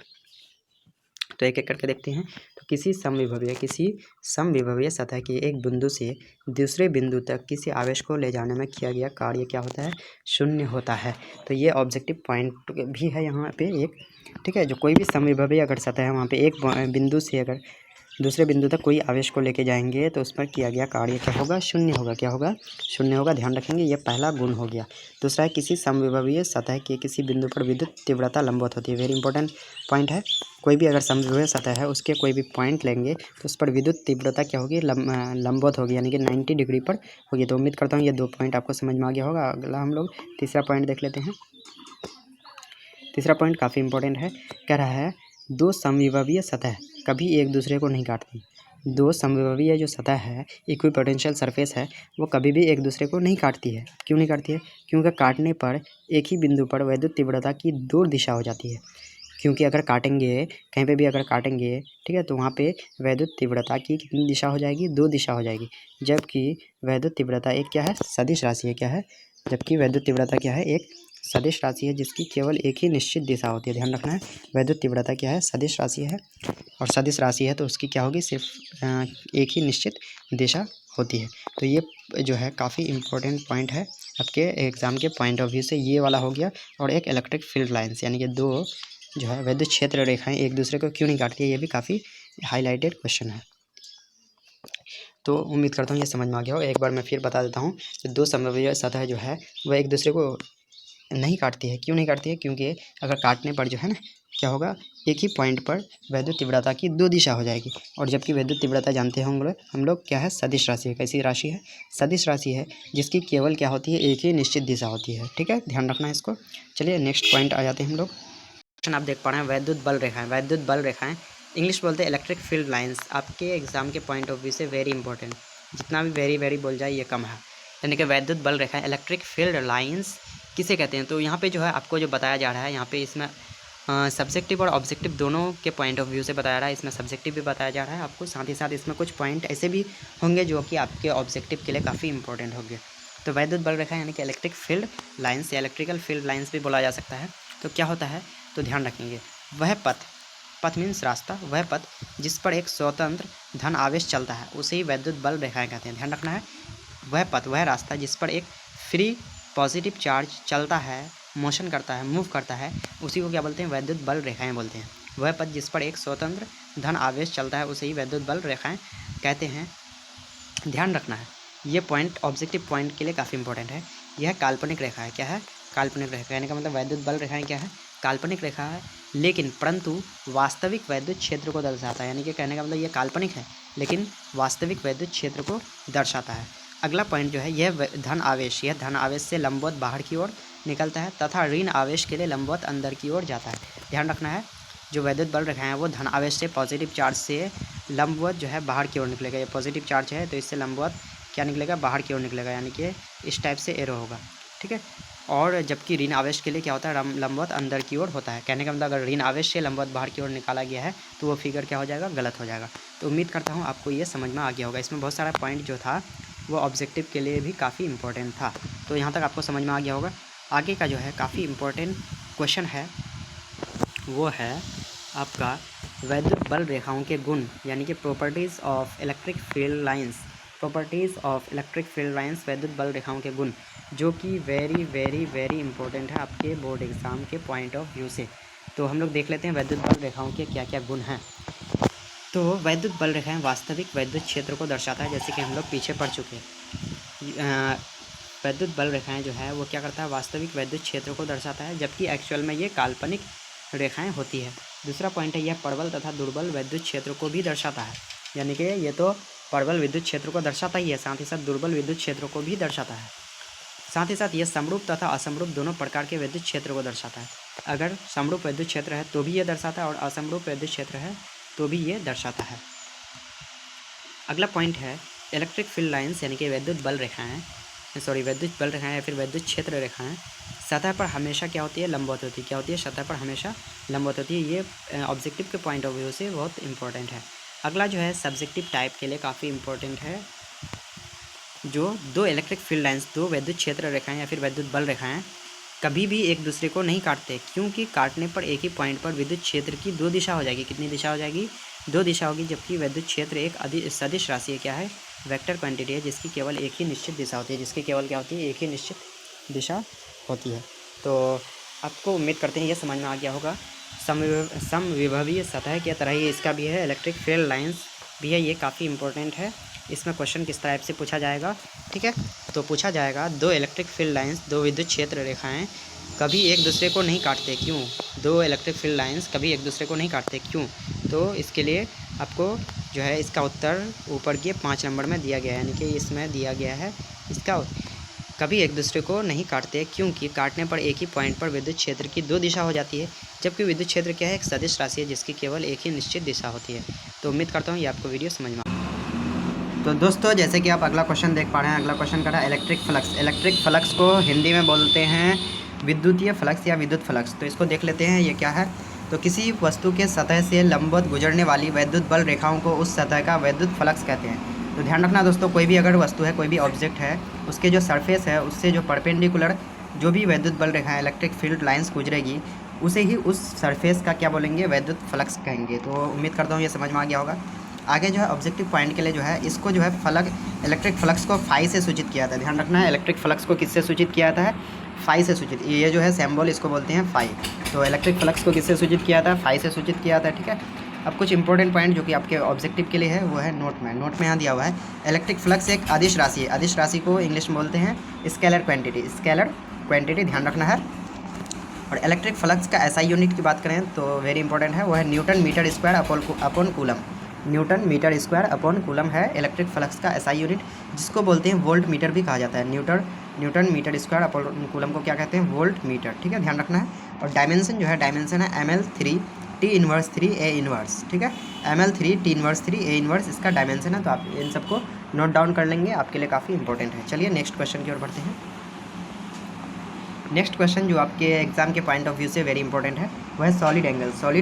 तो एक एक करके देखते हैं। तो किसी समविभवीय सतह की एक बिंदु से दूसरे बिंदु तक किसी आवेश को ले जाने में किया गया कार्य क्या होता है, शून्य होता है। तो ये ऑब्जेक्टिव पॉइंट भी है यहाँ पे एक। ठीक है, जो कोई भी समविभवीय अगर सतह है वहाँ पे एक बिंदु से अगर दूसरे बिंदु तक कोई आवेश को लेके जाएंगे तो उस पर किया गया कार्य क्या होगा, शून्य होगा। क्या होगा, शून्य होगा, ध्यान रखेंगे, ये पहला गुण हो गया। दूसरा है किसी समविभवीय सतह के किसी बिंदु पर विद्युत तीव्रता लंबवत होती है। वेरी इंपॉर्टेंट पॉइंट है। कोई भी अगर समविभवीय सतह है उसके कोई भी पॉइंट लेंगे तो उस पर विद्युत तीव्रता क्या होगी, लंबवत होगी, यानी कि 90 डिग्री पर होगी। तो उम्मीद करता हूँ ये दो पॉइंट आपको समझ में आ गया होगा। अगला हम लोग तीसरा पॉइंट देख लेते हैं। तीसरा पॉइंट काफ़ी इंपॉर्टेंट है, कह रहा है दो समविभवीय सतह कभी एक दूसरे को नहीं काटती। दो समविभवीय जो सतह है, इक्विपोटेंशियल सरफेस है, वो कभी भी एक दूसरे को नहीं काटती है। क्यों नहीं काटती है, क्योंकि काटने पर एक ही बिंदु पर विद्युत तीव्रता की दो दिशा हो जाती है। क्योंकि अगर काटेंगे, कहीं पे भी अगर काटेंगे, ठीक है, तो वहाँ पे विद्युत तीव्रता की कितनी दिशा हो जाएगी, दो दिशा हो जाएगी। जबकि विद्युत तीव्रता एक क्या है, सदिश राशि है। क्या है, जबकि विद्युत तीव्रता क्या है, एक सदिश राशि है जिसकी केवल एक ही निश्चित दिशा होती है। ध्यान रखना है, विद्युत तीव्रता क्या है, सदिश राशि है, और सदिश राशि है तो उसकी क्या होगी, सिर्फ एक ही निश्चित दिशा होती है। तो ये जो है काफ़ी इम्पोर्टेंट पॉइंट है आपके एग्ज़ाम के पॉइंट ऑफ व्यू से, ये वाला हो गया। और एक इलेक्ट्रिक फील्ड लाइन्स, यानी कि दो जो है वैद्युत क्षेत्र रेखाएं एक दूसरे को क्यों नहीं काटती है, ये भी काफ़ी हाईलाइटेड क्वेश्चन है। तो उम्मीद करता हूँ ये समझ में आ गया हो। एक बार मैं फिर बता देता हूँ कि दो समविभीय सतह जो है वह एक दूसरे को नहीं काटती है। क्यों नहीं काटती है? क्योंकि अगर काटने पर जो है ना क्या होगा, एक ही पॉइंट पर वैद्युत तीव्रता की दो दिशा हो जाएगी। और जबकि वैद्युत तीव्रता जानते होंगे हम लोग क्या है, सदिश राशि है। कैसी राशि है? सदिश राशि है, जिसकी केवल क्या होती है, एक ही निश्चित दिशा होती है। ठीक है, ध्यान रखना है इसको। चलिए नेक्स्ट पॉइंट आ जाते हैं हम लोग। क्वेश्चन आप देख पा रहे हैं, वैद्युत बल रेखाएं। वैद्युत बल रेखाएं इंग्लिश बोलते हैं इलेक्ट्रिक फील्ड लाइंस। आपके एग्जाम के पॉइंट ऑफ व्यू से वेरी इंपॉर्टेंट, जितना भी वेरी बोल जाए ये कम है। यानी कि वैद्युत बल रेखाएं इलेक्ट्रिक फील्ड लाइंस किसे कहते हैं? तो यहाँ पे जो है आपको जो बताया जा रहा है, यहाँ पे इसमें सब्जेक्टिव और ऑब्जेक्टिव दोनों के पॉइंट ऑफ व्यू से बताया रहा है। इसमें सब्जेक्टिव भी बताया जा रहा है आपको, साथ ही साथ इसमें कुछ पॉइंट ऐसे भी होंगे जो कि आपके ऑब्जेक्टिव के लिए काफ़ी इंपॉर्टेंट होंगे। तो वैद्युत बल रेखा यानी कि इलेक्ट्रिक फील्ड लाइंस या इलेक्ट्रिकल फील्ड लाइंस भी बोला जा सकता है। तो क्या होता है, तो ध्यान रखेंगे, वह पथ मीन्स रास्ता, वह पथ जिस पर एक स्वतंत्र धन आवेश चलता है उसे ही वैद्युत बल रेखाएं कहते हैं। ध्यान रखना है, वह पथ, वह रास्ता जिस पर एक फ्री पॉजिटिव चार्ज चलता है, मोशन करता है, मूव करता है, उसी को क्या बोलते हैं? वैद्युत बल रेखाएं बोलते हैं। वह पथ जिस पर एक स्वतंत्र धन आवेश चलता है उसे ही वैद्युत बल रेखाएं कहते हैं। ध्यान रखना है, ये पॉइंट ऑब्जेक्टिव पॉइंट के लिए काफ़ी इंपॉर्टेंट है। यह काल्पनिक रेखा है। क्या है? काल्पनिक रेखा। कहने का मतलब वैद्युत बल रेखाएं क्या है? काल्पनिक रेखा है, लेकिन परंतु वास्तविक वैद्युत क्षेत्र को दर्शाता है। यानी कि कहने का मतलब ये काल्पनिक है लेकिन वास्तविक वैद्युत क्षेत्र को दर्शाता है। अगला पॉइंट जो है, यह धन आवेश, यह धन आवेश से लंबवत बाहर की ओर निकलता है तथा ऋण आवेश के लिए लंबवत अंदर की ओर जाता है। ध्यान रखना है, जो वैद्युत बल रेखाएं हैं वो धन आवेश से पॉजिटिव चार्ज से लंबवत जो है बाहर की ओर निकलेगा। ये पॉजिटिव चार्ज है तो इससे लंबवत क्या निकलेगा? बाहर की ओर निकलेगा, यानी कि इस टाइप से एरो होगा। ठीक है, और जबकि ऋण आवेश के लिए क्या होता है? लंबवत अंदर की ओर होता है। कहने का मतलब अगर ऋण आवेश से लंबवत बाहर की ओर निकाला गया है तो वो फिगर क्या हो जाएगा? गलत हो जाएगा। तो उम्मीद करता हूँ आपको ये समझ में आ गया होगा। इसमें बहुत सारा पॉइंट जो था वो ऑब्जेक्टिव के लिए भी काफ़ी इंपॉर्टेंट था। तो यहाँ तक आपको समझ में आ गया होगा। आगे का जो है काफ़ी इंपॉर्टेंट क्वेश्चन है, वो है आपका वैद्युत बल रेखाओं के गुण, यानी कि properties of electric field lines. Properties of electric field lines, वैद्युत बल रेखाओं के गुण, जो कि वेरी इंपॉर्टेंट है आपके बोर्ड एग्ज़ाम के पॉइंट ऑफ व्यू से। तो हम लोग देख लेते हैं वैद्युत बल रेखाओं के क्या क्या गुण हैं। तो वैद्युत बल रेखाएं वास्तविक वैद्युत क्षेत्र को दर्शाता है, जैसे कि हम लोग पीछे पढ़ चुके हैं। वैद्युत बल रेखाएं जो है वो क्या करता है? वास्तविक वैद्युत क्षेत्र को दर्शाता है, जबकि एक्चुअल में ये काल्पनिक रेखाएं होती है। दूसरा पॉइंट है, यह प्रबल तथा दुर्बल वैद्युत क्षेत्र को भी दर्शाता है। यानी कि ये तो प्रबल विद्युत क्षेत्र को दर्शाता ही है, साथ ही साथ दुर्बल विद्युत क्षेत्र को भी दर्शाता है। साथ ही साथ ये समरूप तथा असमरूप दोनों प्रकार के विद्युत क्षेत्र को दर्शाता है। अगर समरूप विद्युत क्षेत्र है तो भी ये दर्शाता है और असमरूप विद्युत क्षेत्र है तो भी ये दर्शाता है। अगला पॉइंट है इलेक्ट्रिक फील्ड लाइंस, यानी कि वैद्युत बल रेखाएं, वैद्युत बल रेखाएं या फिर वैद्युत क्षेत्र रेखाएं सतह पर हमेशा क्या होती है? लंबवत होती है। क्या होती है? सतह पर हमेशा लंबवत होती है। ये ऑब्जेक्टिव के पॉइंट ऑफ व्यू से बहुत इंपॉर्टेंट है। अगला जो है सब्जेक्टिव टाइप के लिए काफ़ी इंपॉर्टेंट है, जो दो इलेक्ट्रिक फील्ड लाइंस, दो वैद्युत क्षेत्र रेखाएं या फिर वैद्युत बल रेखाएं कभी भी एक दूसरे को नहीं काटते, क्योंकि काटने पर एक ही पॉइंट पर विद्युत क्षेत्र की दो दिशा हो जाएगी। कितनी दिशा हो जाएगी? दो दिशा होगी। जबकि वैद्युत क्षेत्र एक सदिश राशि है। क्या है? वेक्टर क्वांटिटी है, जिसकी केवल एक ही निश्चित दिशा होती है। जिसकी केवल क्या होती है? एक ही निश्चित दिशा होती है। तो आपको उम्मीद करते हैं ये समझ में आ गया होगा। समविभवीय सतह की तरह ही इसका भी है, इलेक्ट्रिक फील्ड लाइंस भी है। ये काफ़ी इंपॉर्टेंट है। इसमें क्वेश्चन किस टाइप से पूछा जाएगा? ठीक है, तो पूछा जाएगा दो इलेक्ट्रिक फील्ड लाइंस, दो विद्युत क्षेत्र रेखाएं कभी एक दूसरे को नहीं काटते, क्यों? दो इलेक्ट्रिक फील्ड लाइंस कभी एक दूसरे को नहीं काटते, क्यों? तो इसके लिए आपको जो है इसका उत्तर ऊपर के 5 नंबर में दिया गया है, यानी कि इसमें दिया गया है इसका कभी एक दूसरे को नहीं काटते, क्योंकि काटने पर एक ही पॉइंट पर विद्युत क्षेत्र की दो दिशा हो जाती है। जबकि विद्युत क्षेत्र क्या है? एक सदिश राशि है, जिसकी केवल एक ही निश्चित दिशा होती है। तो उम्मीद करता हूँ ये आपको वीडियो समझ में। तो दोस्तों जैसे कि आप अगला क्वेश्चन देख पा रहे हैं, अगला क्वेश्चन कर रहा है इलेक्ट्रिक फ्लक्स। इलेक्ट्रिक फ्लक्स को हिंदी में बोलते हैं विद्युतीय फ्लक्स या विद्युत फ्लक्स। तो इसको देख लेते हैं ये क्या है। तो किसी वस्तु के सतह से लंबवत गुजरने वाली वैद्युत बल रेखाओं को उस सतह का वैद्युत फ्लक्स कहते हैं। तो ध्यान रखना दोस्तों, कोई भी अगर वस्तु है, कोई भी ऑब्जेक्ट है, उसके जो सरफेस है उससे जो परपेंडिकुलर जो भी वैद्युत बल रेखा इलेक्ट्रिक फील्ड लाइंस गुजरेगी उसे ही उस सरफेस का क्या बोलेंगे? वैद्युत फ्लक्स कहेंगे। तो उम्मीद करता हूँ ये समझ में आ गया होगा। आगे जो है ऑब्जेक्टिव पॉइंट के लिए जो है इसको जो है इलेक्ट्रिक फ्लक्स को फाई से सूचित किया था। ध्यान रखना है, इलेक्ट्रिक फ्लक्स को किससे सूचित किया जाता है? फाई से सूचित, ये जो है सिंबल इसको बोलते हैं फाई। तो इलेक्ट्रिक फ्लक्स को किससे सूचित किया था? फाई से सूचित किया था, ठीक है। अब कुछ इंपॉर्टेंट पॉइंट जो कि आपके ऑब्जेक्टिव के लिए है वो है नोट में यहाँ दिया हुआ है। इलेक्ट्रिक फ्लक्स एक अदिश राशि है। अदिश राशि को इंग्लिश में बोलते हैं स्केलर क्वांटिटी, ध्यान रखना है। और इलेक्ट्रिक फ्लक्स का एसआई यूनिट की बात करें तो वेरी इंपॉर्टेंट है, वो है newton metre square upon coulomb. Newton metre square upon coulomb है इलेक्ट्रिक फ्लक्स का एसआई यूनिट, जिसको बोलते हैं वोल्ट मीटर भी कहा जाता है। Newton metre square upon coulomb को क्या कहते हैं? वोल्ट मीटर, ठीक है, ध्यान रखना है। और डायमेंशन जो है, डायमेंशन है ml3 T−3 A−, ठीक है। ml3 T−3 A−, इसका डायमेंशन है। तो आप इन सबको नोट डाउन कर लेंगे, आपके लिए काफ़ी इंपॉर्टेंट है। चलिए नेक्स्ट क्वेश्चन की ओर बढ़ते हैं। नेक्स्ट क्वेश्चन जो आपके एग्जाम के पॉइंट ऑफ व्यू से वेरी इंपॉर्टेंट है वो है सॉलिड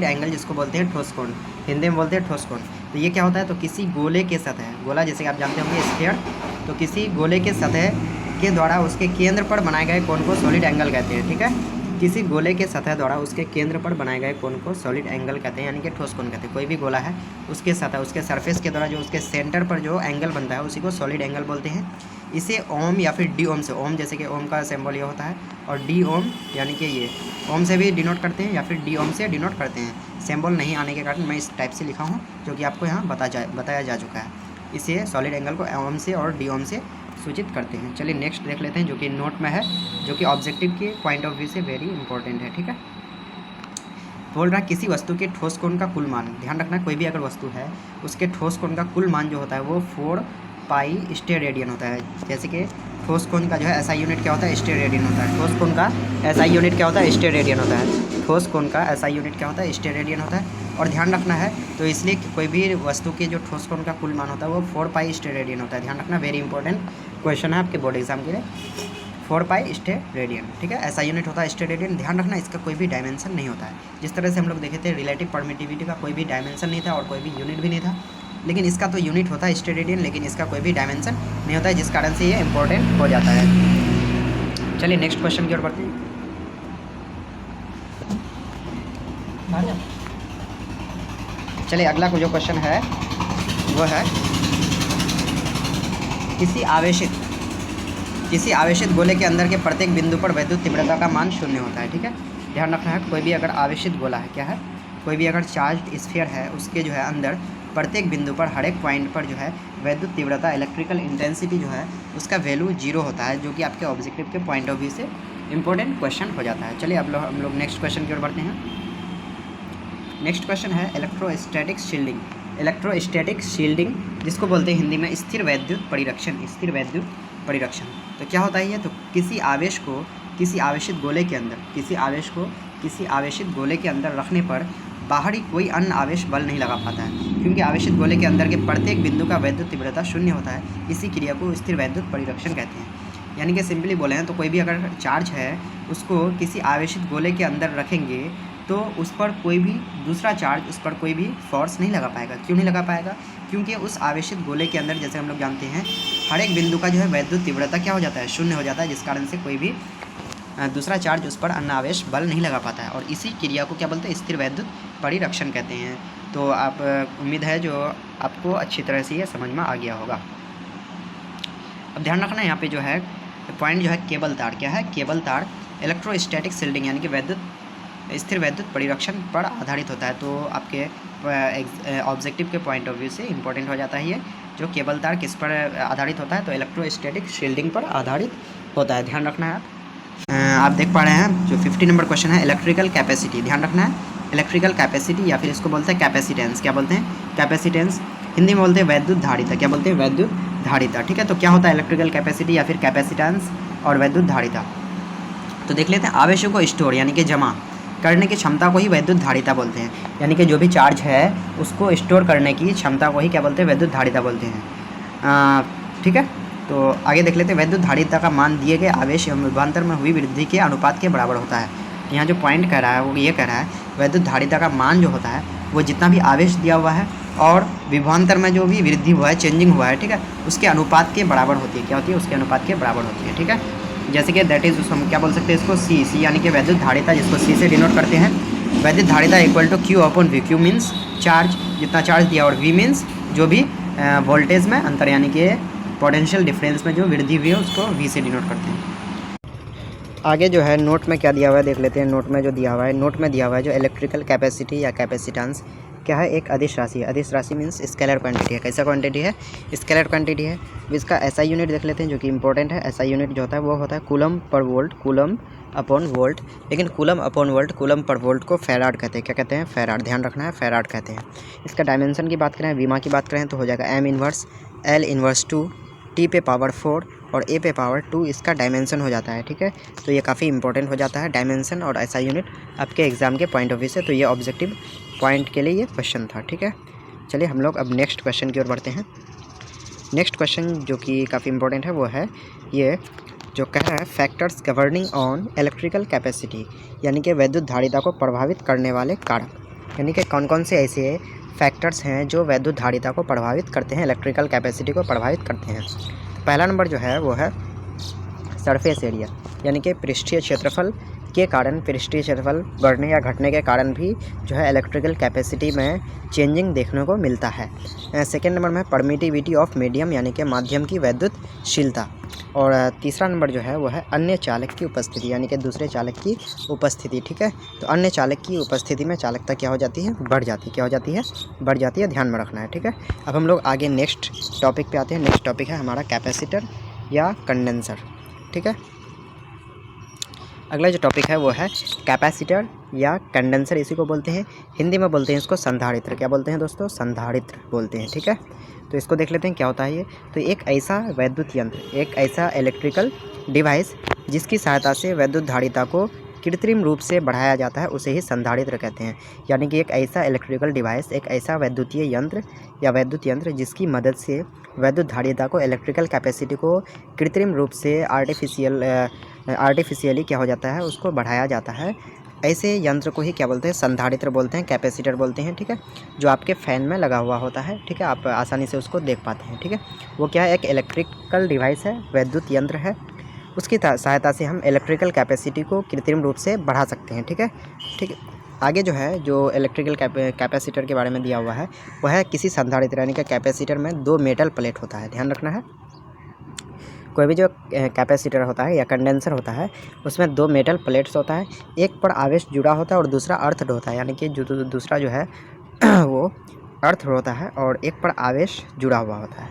एंगल जिसको बोलते हैं ठोस कोण, हिंदी में बोलते हैं ठोस कोण। तो ये क्या होता है? तो किसी गोले के सतह, गोला जैसे कि आप जानते होंगे स्फीयर, तो किसी गोले के सतह के द्वारा उसके केंद्र पर बनाए गए कोण को सॉलिड एंगल कहते हैं, ठीक है। किसी गोले के सतह द्वारा उसके केंद्र पर बनाए गए कोण को सॉलिड एंगल कहते हैं, यानी कि ठोस कोण कहते हैं। कोई भी गोला है उसके सतह, उसके सरफेस के द्वारा जो उसके सेंटर पर जो एंगल बनता है उसी को सॉलिड एंगल बोलते हैं। इसे ओम या फिर डी ओम से, ओम जैसे कि ओम का सिंबल ये होता है, और डी ओम यानी कि ये ओम से भी डिनोट करते हैं या फिर डी ओम से डिनोट करते हैं। सिंबल नहीं आने के कारण मैं इस टाइप से लिखा हूँ जो कि आपको यहाँ बताया जा चुका है। इसे सॉलिड एंगल को ओम से और डी ओम से सूचित करते हैं। चलिए नेक्स्ट देख लेते हैं जो कि नोट में है, जो कि ऑब्जेक्टिव के पॉइंट ऑफ व्यू से वेरी इंपॉर्टेंट है, ठीक है। बोल रहा है किसी वस्तु के ठोस कोण का कुल मान, ध्यान रखना कोई भी अगर वस्तु है उसके ठोस कोण का कुल मान जो होता है वो 4 पाई स्टेयर रेडियन होता है। जैसे कि ठोस कोण का जो है एसआई यूनिट क्या होता है? स्टेयर रेडियन होता है। ठोस कोण का एसआई यूनिट क्या होता है? स्टेयर रेडियन होता है। ठोस कोण का एसआई यूनिट क्या होता है? स्टेयर रेडियन होता है। और ध्यान रखना है, तो इसलिए कोई भी वस्तु के जो ठोस कोण का कुल मान होता है वो 4 पाई स्टेयर रेडियन होता है। ध्यान रखना, वेरी इंपॉर्टेंट क्वेश्चन है आपके बोर्ड एग्जाम के लिए। 4 पाई स्टेयर रेडियन, ठीक है, ऐसा यूनिट होता है स्टेयर रेडियन। ध्यान रखना इसका कोई भी डायमेंशन नहीं होता है। जिस तरह से हम लोग देखे थे रिलेटिव परमिटिविटी का कोई भी डायमेंशन नहीं था और कोई भी यूनिट भी नहीं था, लेकिन इसका तो यूनिट होता है स्टेयर रेडियन, लेकिन इसका कोई भी डायमेंशन नहीं होता है, जिस कारण से ये इंपॉर्टेंट हो जाता है। चलिए नेक्स्ट क्वेश्चन की ओर बढ़ते हैं। चलिए अगला जो क्वेश्चन है वो है किसी आवेशित गोले के अंदर के प्रत्येक बिंदु पर वैद्युत तीव्रता का मान 0 होता है, ठीक है। ध्यान रखना है, कोई भी अगर आवेशित गोला है, क्या है, कोई भी अगर चार्ज स्फीयर है उसके जो है अंदर प्रत्येक बिंदु पर हर एक पॉइंट पर जो है वैद्युत तीव्रता, इलेक्ट्रिकल इंटेंसिटी जो है उसका वैल्यू 0 होता है, जो कि आपके ऑब्जेक्टिव के पॉइंट ऑफ व्यू से इंपॉर्टेंट क्वेश्चन हो जाता है। चलिए अब हम लोग नेक्स्ट क्वेश्चन की ओर बढ़ते हैं। नेक्स्ट क्वेश्चन है इलेक्ट्रोस्टैटिक शील्डिंग जिसको बोलते हैं हिंदी में स्थिर वैद्युत परिरक्षण। तो क्या होता है ये? तो किसी आवेश को किसी आवेशित गोले के अंदर रखने पर बाहरी कोई अन्य आवेश बल नहीं लगा पाता है, क्योंकि आवेशित गोले के अंदर के प्रत्येक बिंदु का वैद्युत तीव्रता 0 होता है। इसी क्रिया को स्थिर वैद्युत परिरक्षण कहते हैं। यानी कि सिंपली बोले हैं तो कोई भी अगर चार्ज है उसको किसी आवेशित गोले के अंदर रखेंगे तो उस पर कोई भी दूसरा चार्ज, उस पर कोई भी फोर्स नहीं लगा पाएगा। क्यों नहीं लगा पाएगा? क्योंकि उस आवेशित गोले के अंदर, जैसे हम लोग जानते हैं, हर एक बिंदु का जो है वैद्युत तीव्रता क्या हो जाता है? 0 हो जाता है, जिस कारण से कोई भी दूसरा चार्ज उस पर अन्य आवेश बल नहीं लगा पाता है। और इसी क्रिया को क्या बोलते हैं? स्थिर वैद्युत परिरक्षण कहते हैं। तो आप उम्मीद है जो आपको अच्छी तरह से ये समझ में आ गया होगा। अब ध्यान रखना यहाँ पे जो है पॉइंट जो है केबल तार, क्या है? केबल तार इलेक्ट्रोस्टैटिक शील्डिंग यानी कि स्थिर वैद्युत परिरक्षण पर आधारित होता है। तो आपके ऑब्जेक्टिव के पॉइंट ऑफ व्यू से इंपॉर्टेंट हो जाता है ये। जो केबल तार किस पर आधारित होता है? तो इलेक्ट्रोस्टैटिक शील्डिंग पर आधारित होता है, ध्यान रखना है। आप देख पा रहे हैं जो 50 नंबर क्वेश्चन है इलेक्ट्रिकल कैपेसिटी, ध्यान रखना है। इलेक्ट्रिकल कैपेसिटी या फिर इसको बोलते हैं कैपेसिटेंस। क्या बोलते हैं? कैपेसिटेंस। हिंदी में बोलते हैं वैद्युत धारिता। क्या बोलते हैं? वैद्युत धारिता, ठीक है। तो क्या होता है इलेक्ट्रिकल कैपेसिटी या फिर कैपेसिटेंस और वैद्युत धारिता? तो देख लेते हैं। आवेशों को स्टोर यानी कि जमा करने की क्षमता को ही वैद्युत धारिता बोलते हैं। यानी कि जो भी चार्ज है उसको स्टोर करने की क्षमता को ही क्या बोलते हैं? वैद्युत धारिता बोलते हैं, ठीक है। तो आगे देख लेते हैं। वैद्युत धारिता का मान दिए गए आवेश एवं विभवांतर में हुई वृद्धि के अनुपात के बराबर होता है। यहाँ जो पॉइंट कह रहा है वो ये कह रहा है वैद्युत धारिता का मान जो होता है वो जितना भी आवेश दिया हुआ है और विभवांतर में जो भी वृद्धि हुआ है, चेंजिंग हुआ है, ठीक है, उसके अनुपात के बराबर होती है। क्या होती है? उसके अनुपात के बराबर होती है, ठीक है। जैसे कि दैट इज हम क्या बोल सकते हैं इसको? सी यानी कि वैद्युत धारिता, जिसको सी से डिनोट करते हैं। वैद्युत धारिता equal to Q upon V। Q means charge, जितना चार्ज दिया, और V मीन्स जो भी वोल्टेज में अंतर यानी कि पोटेंशियल डिफरेंस में जो वृद्धि हुई है उसको V से डिनोट करते हैं। आगे जो है नोट में क्या दिया हुआ है देख लेते हैं। नोट में जो दिया हुआ है, नोट में दिया हुआ है जो इलेक्ट्रिकल कैपेसिटी या कैपेसिटेंस क्या है, एक अदिश राशि है। अदिश राशि मीन्स स्केलर क्वांटिटी है। कैसा क्वांटिटी है, स्केलर क्वांटिटी है। इसका एसआई यूनिट देख लेते हैं जो कि इंपॉर्टेंट है। एसआई यूनिट जो होता है वो होता है coulomb per volt, coulomb upon volt. लेकिन coulomb upon volt, coulomb per volt को फैराड कहते हैं। क्या कहते हैं, फैराड। ध्यान रखना है, फैराड कहते हैं। इसका डायमेंशन की बात करें, विमा की बात करें तो हो जाएगा M inverse L inverse 2 T पे पावर 4 और ए पे पावर 2 इसका डायमेंशन हो जाता है। ठीक है, तो ये काफ़ी इंपॉर्टेंट हो जाता है डायमेंशन और एसआई यूनिट आपके एग्जाम के पॉइंट ऑफ व्यू से। तो ये ऑब्जेक्टिव पॉइंट के लिए ये क्वेश्चन था। ठीक है, चलिए हम लोग अब नेक्स्ट क्वेश्चन की ओर बढ़ते हैं। नेक्स्ट क्वेश्चन जो कि काफ़ी इंपॉर्टेंट है वो है ये जो कह रहा है factors governing on electrical capacity, यानी कि विद्युत धारिता को प्रभावित करने वाले कारक। यानी कि कौन कौन से ऐसे फैक्टर्स हैं जो विद्युत धारिता को प्रभावित करते हैं, इलेक्ट्रिकल कैपेसिटी को प्रभावित करते हैं। पहला नंबर जो है वो है सरफेस एरिया, यानी कि पृष्ठीय क्षेत्रफल के कारण, पृष्ठीय क्षेत्रफल बढ़ने या घटने के कारण भी जो है इलेक्ट्रिकल कैपेसिटी में चेंजिंग देखने को मिलता है। सेकेंड नंबर में परमिटिविटी ऑफ मीडियम, यानी कि माध्यम की विद्युतशीलता। और तीसरा नंबर जो है वो है अन्य चालक की उपस्थिति, यानी कि दूसरे चालक की उपस्थिति। ठीक है, तो अन्य चालक की उपस्थिति में चालकता क्या हो जाती है, बढ़ जाती है। क्या हो जाती है, बढ़ जाती है। ध्यान में रखना है। ठीक है, अब हम लोग आगे नेक्स्ट टॉपिक पे आते हैं। नेक्स्ट टॉपिक है हमारा कैपेसिटर या कंडेंसर। ठीक है, अगला जो टॉपिक है वो है कैपेसिटर या कंडेंसर। इसी को बोलते हैं, हिंदी में बोलते हैं इसको संधारित्र। क्या बोलते हैं दोस्तों, संधारित्र बोलते हैं। ठीक है, तो इसको देख लेते हैं क्या होता है ये। तो एक ऐसा वैद्युत यंत्र, एक ऐसा इलेक्ट्रिकल डिवाइस जिसकी सहायता से विद्युत धारिता को कृत्रिम रूप से बढ़ाया जाता है, उसे ही संधारित्र कहते हैं। यानी कि एक ऐसा इलेक्ट्रिकल डिवाइस, एक ऐसा वैद्युतीय यंत्र या वैद्युत यंत्र जिसकी मदद से विद्युत धारिता को, इलेक्ट्रिकल कैपेसिटी को कृत्रिम रूप से आर्टिफिशियली क्या हो जाता है, उसको बढ़ाया जाता है। ऐसे यंत्र को ही क्या बोलते हैं, संधारित्र बोलते हैं, कैपेसिटर बोलते हैं। ठीक है, जो आपके फ़ैन में लगा हुआ होता है। ठीक है, आप आसानी से उसको देख पाते हैं। ठीक है, वो क्या है, एक इलेक्ट्रिकल डिवाइस है, वैद्युत यंत्र है। उसकी सहायता से हम इलेक्ट्रिकल कैपेसिटी को कृत्रिम रूप से बढ़ा सकते हैं। ठीक है, ठीक है। आगे जो है, जो इलेक्ट्रिकल कैपेसिटर के बारे में दिया हुआ है वह है किसी संधारित्र, यानी कि कैपेसिटर में 2 मेटल प्लेट होता है। ध्यान रखना है, कोई भी जो कैपेसिटर होता है या कंडेंसर होता है उसमें 2 मेटल प्लेट्स होता है। एक पर आवेश जुड़ा होता है और दूसरा अर्थड होता है, यानी कि जो दूसरा जो है वो अर्थ होता है और एक पर आवेश जुड़ा हुआ होता है।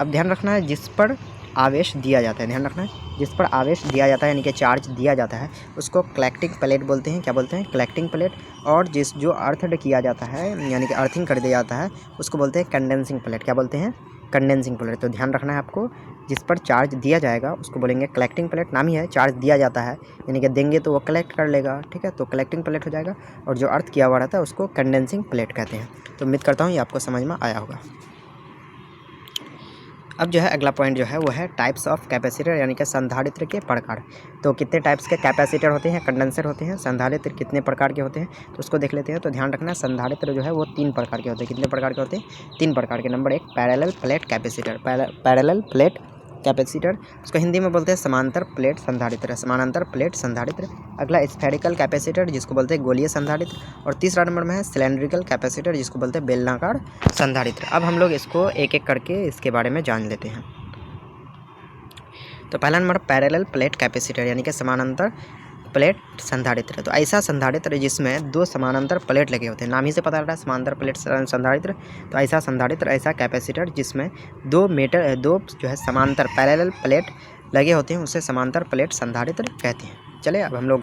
अब ध्यान रखना है, जिस पर आवेश दिया जाता है, ध्यान रखना है, जिस पर आवेश दिया जाता है यानी कि चार्ज दिया जाता है उसको कलेक्टिंग प्लेट बोलते हैं। क्या बोलते हैं, कलेक्टिंग प्लेट। और जो अर्थड किया जाता है यानी कि अर्थिंग कर दिया जाता है उसको बोलते हैं कंडेंसिंग प्लेट। क्या बोलते हैं, कंडेंसिंग प्लेट। तो ध्यान रखना है आपको, जिस पर चार्ज दिया जाएगा उसको बोलेंगे कलेक्टिंग प्लेट। नाम ही है, चार्ज दिया जाता है यानी कि देंगे तो वो कलेक्ट कर लेगा। ठीक है, तो कलेक्टिंग प्लेट हो जाएगा। और जो अर्थ किया हुआ रहता है उसको कंडेंसिंग प्लेट कहते हैं। तो उम्मीद करता हूँ ये आपको समझ में आया होगा। अब जो है अगला पॉइंट जो है वो है टाइप्स ऑफ कैपेसिटर, यानी कि संधारित्र के प्रकार। तो कितने टाइप्स के कैपेसिटर होते हैं, कंडेंसर होते हैं, संधारित्र कितने प्रकार के होते हैं, तो उसको देख लेते हैं। तो ध्यान रखना, संधारित्र जो है वो 3 प्रकार के होते हैं। कितने प्रकार के होते हैं, 3 प्रकार के। Number 1 parallel plate capacitor, parallel plate capacitor, उसको हिंदी में बोलते हैं समांतर प्लेट संधारित्र, समानांतर प्लेट संधारित्र। अगला स्फेरिकल कैपेसिटर जिसको बोलते हैं गोलीय संधारित्र। और तीसरा नंबर में है सिलेंड्रिकल कैपेसिटर जिसको बोलते हैं बेलनाकार संधारित्र। अब हम लोग इसको एक एक करके इसके बारे में जान लेते हैं। तो पहला नंबर पैरेलल प्लेट कैपेसिटर, यानी कि समानांतर प्लेट संधारित्र। तो ऐसा संधारित्र जिसमें 2 समानांतर प्लेट लगे होते हैं, नाम ही से पता लग रहा है समांतर प्लेट संधारित्र। तो ऐसा संधारित्र, ऐसा कैपेसिटर जिसमें 2 जो है समांतर पैरेलल प्लेट लगे होते हैं उसे समांतर प्लेट संधारित्र कहते हैं। चलिए अब हम लोग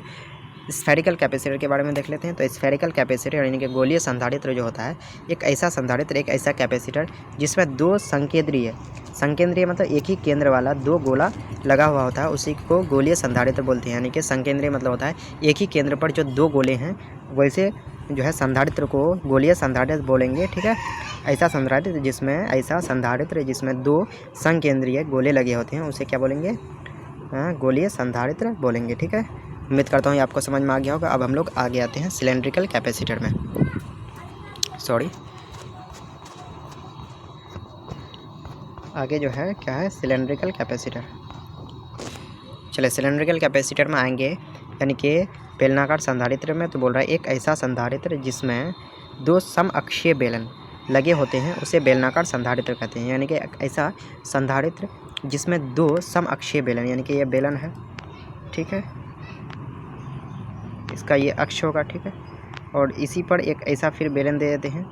स्फेरिकल कैपेसिटर के बारे में देख लेते हैं। तो स्फेरिकल कैपेसिटर यानी कि गोलीय संधारित्र जो होता है, एक ऐसा संधारित्र, एक ऐसा कैपेसिटर जिसमें 2 संकेंद्रीय मतलब एक ही केंद्र वाला 2 गोला लगा हुआ होता है, उसी को गोलीय संधारित्र बोलते हैं। यानी कि संकेंद्रीय मतलब होता है एक ही केंद्र पर जो 2 गोले हैं, वैसे जो है संधारित्र को गोलीय संधारित्र बोलेंगे। ठीक है, ऐसा संधारित्र जिसमें 2 संकेंद्रीय गोले लगे होते हैं उसे क्या बोलेंगे, गोलीय संधारित्र बोलेंगे। ठीक है, उम्मीद करता हूँ ये आपको समझ में आ गया होगा। अब हम लोग आगे आते हैं सिलेंड्रिकल कैपेसिटर में। आगे जो है क्या है, सिलेंड्रिकल कैपेसिटर। चलिए सिलेंड्रिकल कैपेसिटर में आएंगे, यानी कि बेलनाकार संधारित्र में। तो बोल रहा है एक ऐसा संधारित्र जिसमें 2 समअक्षीय बेलन लगे होते हैं उसे बेलनाकार संधारित्र कहते हैं। यानी कि ऐसा संधारित्र जिसमें 2 समअक्षीय बेलन, यानी कि ये बेलन है, ठीक है, इसका ये अक्ष होगा, ठीक है। और इसी पर एक ऐसा फिर बेलन दे देते हैं,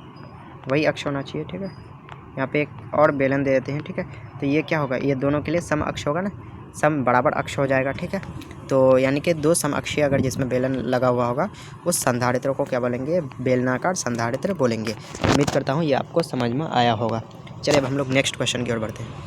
वही अक्ष होना चाहिए, ठीक है। यहाँ पे एक और बेलन दे देते हैं, ठीक है। तो ये क्या होगा, ये दोनों के लिए सम अक्ष होगा ना, सम बराबर अक्ष हो जाएगा, ठीक है। तो यानी कि दो सम अक्षीय अगर जिसमें बेलन लगा हुआ होगा उस संधारित्र को क्या बोलेंगे, बेलनाकार संधारित्र बोलेंगे। उम्मीद करता हूँ ये आपको समझ में आया होगा। चलिए अब हम लोग नेक्स्ट क्वेश्चन की ओर बढ़ते हैं।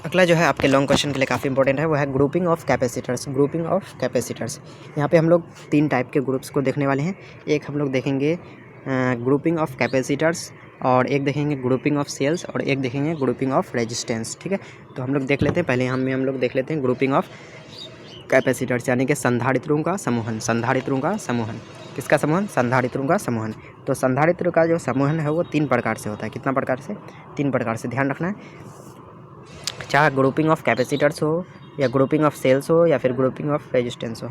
अगला जो है आपके लॉन्ग क्वेश्चन के लिए काफ़ी इंपॉर्टेंट है, वो है grouping of capacitors. Grouping of capacitors, यहाँ पे हम लोग 3 टाइप के ग्रुप्स को देखने वाले हैं। एक हम लोग देखेंगे ग्रुपिंग ऑफ कैपेसिटर्स, और एक देखेंगे ग्रुपिंग ऑफ सेल्स, और एक देखेंगे ग्रुपिंग ऑफ रेजिस्टेंस, ठीक है। तो हम लोग देख लेते हैं, पहले हम लोग देख लेते हैं ग्रुपिंग ऑफ कैपेसिटर्स, यानी कि संधारित्रों का समूहन। संधारित्रों का समूहन, किसका समूहन, संधारित्रों का समूहन। तो संधारित्र का जो समूहन है वो 3 प्रकार से होता है। कितना प्रकार से, 3 प्रकार से, ध्यान रखना है। चाहे ग्रुपिंग ऑफ कैपेसिटर्स हो, या ग्रुपिंग ऑफ सेल्स हो, या फिर ग्रुपिंग ऑफ रेजिस्टेंस हो।